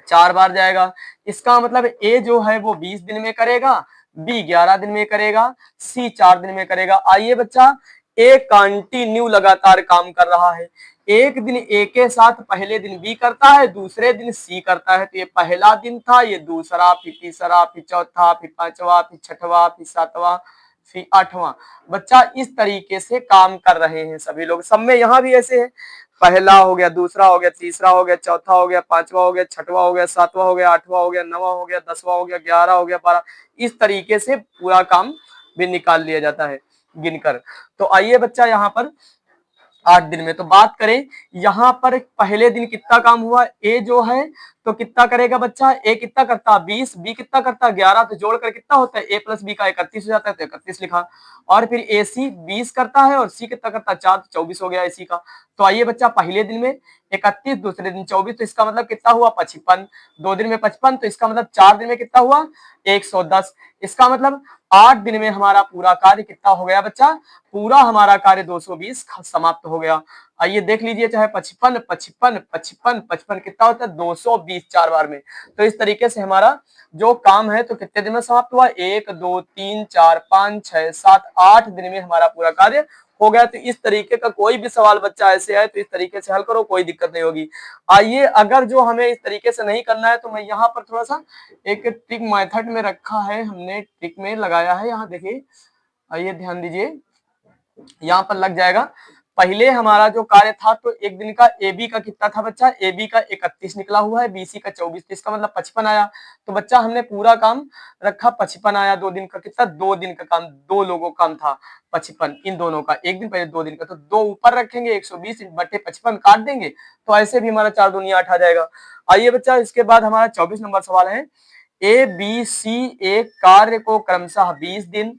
Speaker 1: 4 बार जाएगा। इसका मतलब ए जो है वो 20 दिन में करेगा, बी 11 दिन में करेगा, सी 4 दिन में करेगा। आइए बच्चा, ए कंटिन्यू लगातार काम कर रहा है। एक दिन ए के साथ पहले दिन बी करता है, दूसरे दिन सी करता है। तो ये पहला दिन था, ये दूसरा, फिर तीसरा, फिर चौथा, फिर पांचवा, फिर छठवां, फिर सातवां, फिर आठवां। बच्चा इस तरीके से काम कर रहे हैं सभी लोग। सब में यहाँ भी ऐसे है, पहला हो गया, दूसरा हो गया, तीसरा हो गया, चौथा हो गया, पांचवा हो गया, छठवा हो गया, सातवां हो गया, आठवां हो गया, नवा हो गया, 10वां हो गया, 11 हो गया, 12। इस तरीके से पूरा काम भी निकाल लिया जाता है गिनकर। तो आइए बच्चा, यहाँ पर 8 दिन में तो बात करें, यहाँ पर पहले दिन कितना काम हुआ? ए जो है तो कितना करेगा बच्चा? ए कितना करता है? 20, बी कितना करता है? 11, तो जोड़कर कितना होता है? ए प्लस बी का 31 हो जाता है, तो 31 लिखा। और फिर ए सी 20 करता है और सी कितना करता है? 4, तो 24 हो गया ए सी का। तो आइए बच्चा, पहले दिन में 31, दूसरे दिन 24, तो इसका मतलब कितना हुआ? 55। 2 दिन में 55, तो इसका मतलब 4 दिन में कितना हुआ? 110। इसका मतलब 8 दिन में हमारा पूरा कार्य कितना हो गया बच्चा? पूरा हमारा कार्य 220 समाप्त हो गया। आइए देख लीजिए, चाहे 55 55 55 55 कितना होता है? 220 4 बार में। तो इस तरीके से हमारा जो काम है तो कितने दिन में समाप्त हुआ? 1 2 3 4 5 6 7 8 दिन में हमारा पूरा कार्य हो गया। तो इस तरीके का कोई भी सवाल बच्चा ऐसे है तो इस तरीके से हल करो, कोई दिक्कत नहीं होगी। आइए, अगर जो हमें इस तरीके से नहीं करना है तो मैं यहाँ पर थोड़ा सा एक ट्रिक मेथड में रखा है, हमने ट्रिक में लगाया है, यहाँ देखिए, आइए ध्यान दीजिए, यहाँ पर लग जाएगा। पहले हमारा जो कार्य था तो एक दिन का ए बी का कितना था बच्चा, ए बी का 31 निकला हुआ है, बी सी का 24, तो इसका मतलब 55 आया। तो बच्चा हमने पूरा काम रखा, 55 आया। 2 दिन का कितना, 2 दिन का काम, 2 लोगों का काम था 55, इन दोनों का एक दिन पहले 2 दिन का, तो 2 ऊपर रखेंगे, 120 बटे 55 काट देंगे, तो ऐसे भी हमारा 4 दूनी 8 आ जाएगा। आइए बच्चा, इसके बाद हमारा 24 नंबर सवाल है, ए बी सी एक कार्य को क्रमशः 20 दिन,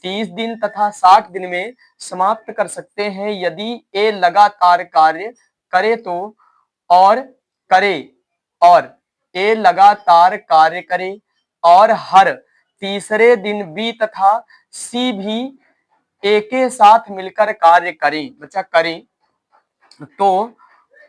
Speaker 1: 30 दिन तथा 60 दिन में समाप्त कर सकते हैं। यदि ए लगातार कार्य करे तो और करे और ए लगातार कार्य करे और हर तीसरे दिन बी तथा सी भी ए के साथ मिलकर कार्य करें। बच्चा करें तो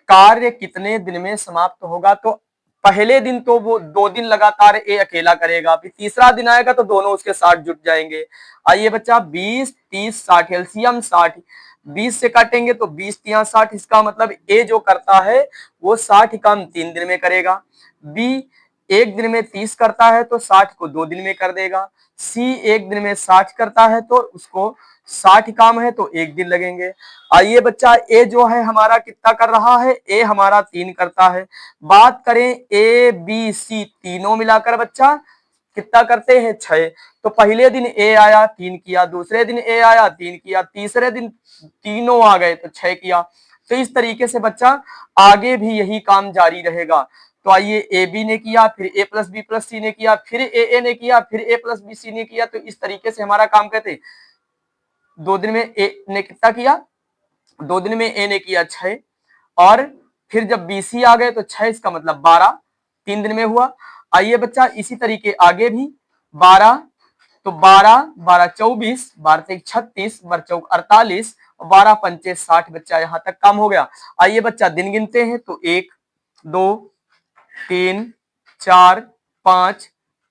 Speaker 1: कार्य कितने दिन में समाप्त होगा? तो पहले दिन तो वो 2 दिन लगातार ए अकेला करेगा, फिर तीसरा दिन आएगा तो दोनों उसके साथ जुट जाएंगे। आइए बच्चा, 20 30 60 एलसीएम 60, 20 से काटेंगे तो 20 तिया 60, इसका मतलब ए जो करता है वो 60 काम 3 दिन में करेगा, बी एक दिन में 30 करता है तो 60 को 2 दिन में कर देगा, सी एक दिन में 60 करता है तो उसको 60 काम है तो 1 दिन लगेंगे। आइए बच्चा, ए जो है हमारा कितना कर रहा है, ए हमारा 3 करता है। बात करें ए बी सी तीनों मिलाकर बच्चा कितना करते हैं, 6। तो पहले दिन ए आया 3 किया, दूसरे दिन ए आया 3 किया, तीसरे दिन तीनों आ गए तो 6 किया। तो इस तरीके से बच्चा आगे भी यही काम जारी रहेगा। तो आइए, ए बी ने किया, फिर ए प्लस बी प्लस सी ने किया, फिर ए ने किया, फिर ए प्लस बी सी ने किया, तो इस तरीके से हमारा काम कहते 2 दिन में ए ने कितना किया, 2 दिन में ए ने किया 6, और फिर जब बीसी आ गए तो 6, इसका मतलब 12 3 दिन में हुआ। आइए बच्चा, इसी तरीके आगे भी 12, तो 12 12 24, 12 तेईस 36, 12 चौक 48, 12 पंचे 60। बच्चा यहां तक काम हो गया। आइए बच्चा, दिन गिनते हैं तो 1 2 3 4 5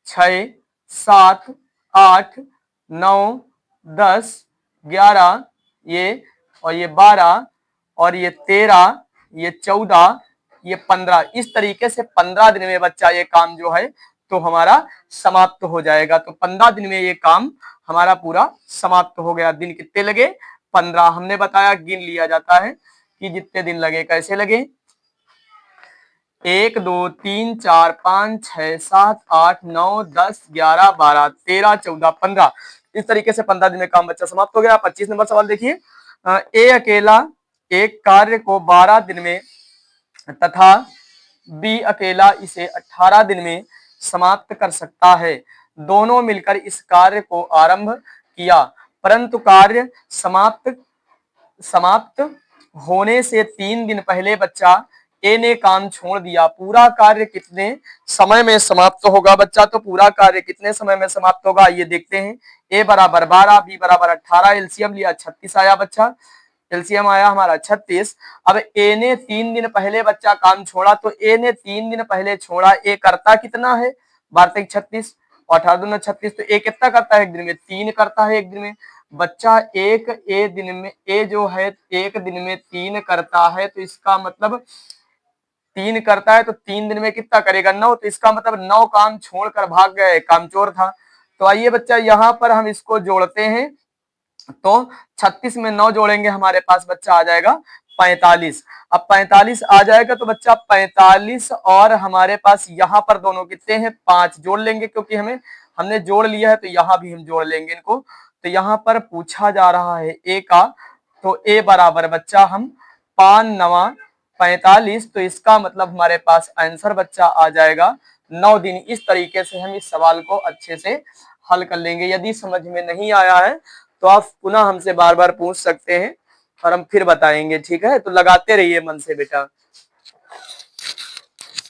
Speaker 1: 6 7 8 9 10 11, ये 12, और ये 13, ये 14, ये 15, इस तरीके से 15 दिन में बच्चा ये काम जो है तो हमारा समाप्त हो जाएगा। तो 15 दिन में ये काम हमारा पूरा समाप्त हो गया। दिन कितने लगे, 15। हमने बताया गिन लिया जाता है कि जितने दिन लगे, कैसे लगे, 1 2 3 4 5 6 7 8 9 10 11 12 13 14 15, इस तरीके से 15 दिन में काम बच्चा समाप्त हो गया। 25 नंबर सवाल देखिए, ए अकेला एक कार्य को 12 दिन में तथा बी अकेला इसे 18 दिन में समाप्त कर सकता है। दोनों मिलकर इस कार्य को आरंभ किया, परंतु कार्य समाप्त होने से 3 दिन पहले बच्चा ए ने काम छोड़ दिया। पूरा कार्य कितने समय में समाप्त होगा बच्चा? तो पूरा कार्य कितने समय में समाप्त होगा, ये देखते हैं। ए बराबर 12, बी बराबर 18, एलसीएम लिया 36 आया बच्चा, एलसीएम आया हमारा 36। अब ए ने 3 दिन पहले बच्चा काम छोड़ा, तो ए ने 3 दिन पहले छोड़ा, ए करता कितना है, 12 36 और 18 दूना 36, तो ए कितना करता है एक दिन में, 3 करता है एक दिन में। बच्चा एक ए दिन में, ए जो है एक दिन में 3 करता है, तो इसका मतलब 3 करता है तो 3 दिन में कितना करेगा, 9, तो इसका मतलब 9 काम छोड़कर भाग गए, कामचोर था। तो आइए बच्चा, यहाँ पर हम इसको जोड़ते हैं, तो 36 में 9 जोड़ेंगे, हमारे पास बच्चा आ जाएगा 45। अब 45 आ जाएगा तो बच्चा 45, और हमारे पास यहाँ पर दोनों कितने हैं, 5 जोड़ लेंगे, क्योंकि हमने जोड़ लिया है तो यहाँ भी हम जोड़ लेंगे इनको। तो यहाँ पर पूछा जा रहा है ए का, तो ए बराबर बच्चा हम 5 9 45, तो इसका मतलब हमारे पास आंसर बच्चा आ जाएगा 9 दिन। इस तरीके से हम इस सवाल को अच्छे से हल कर लेंगे। यदि समझ में नहीं आया है तो आप पुनः हमसे बार बार पूछ सकते हैं और हम फिर बताएंगे, ठीक है? तो लगाते रहिए मन से बेटा।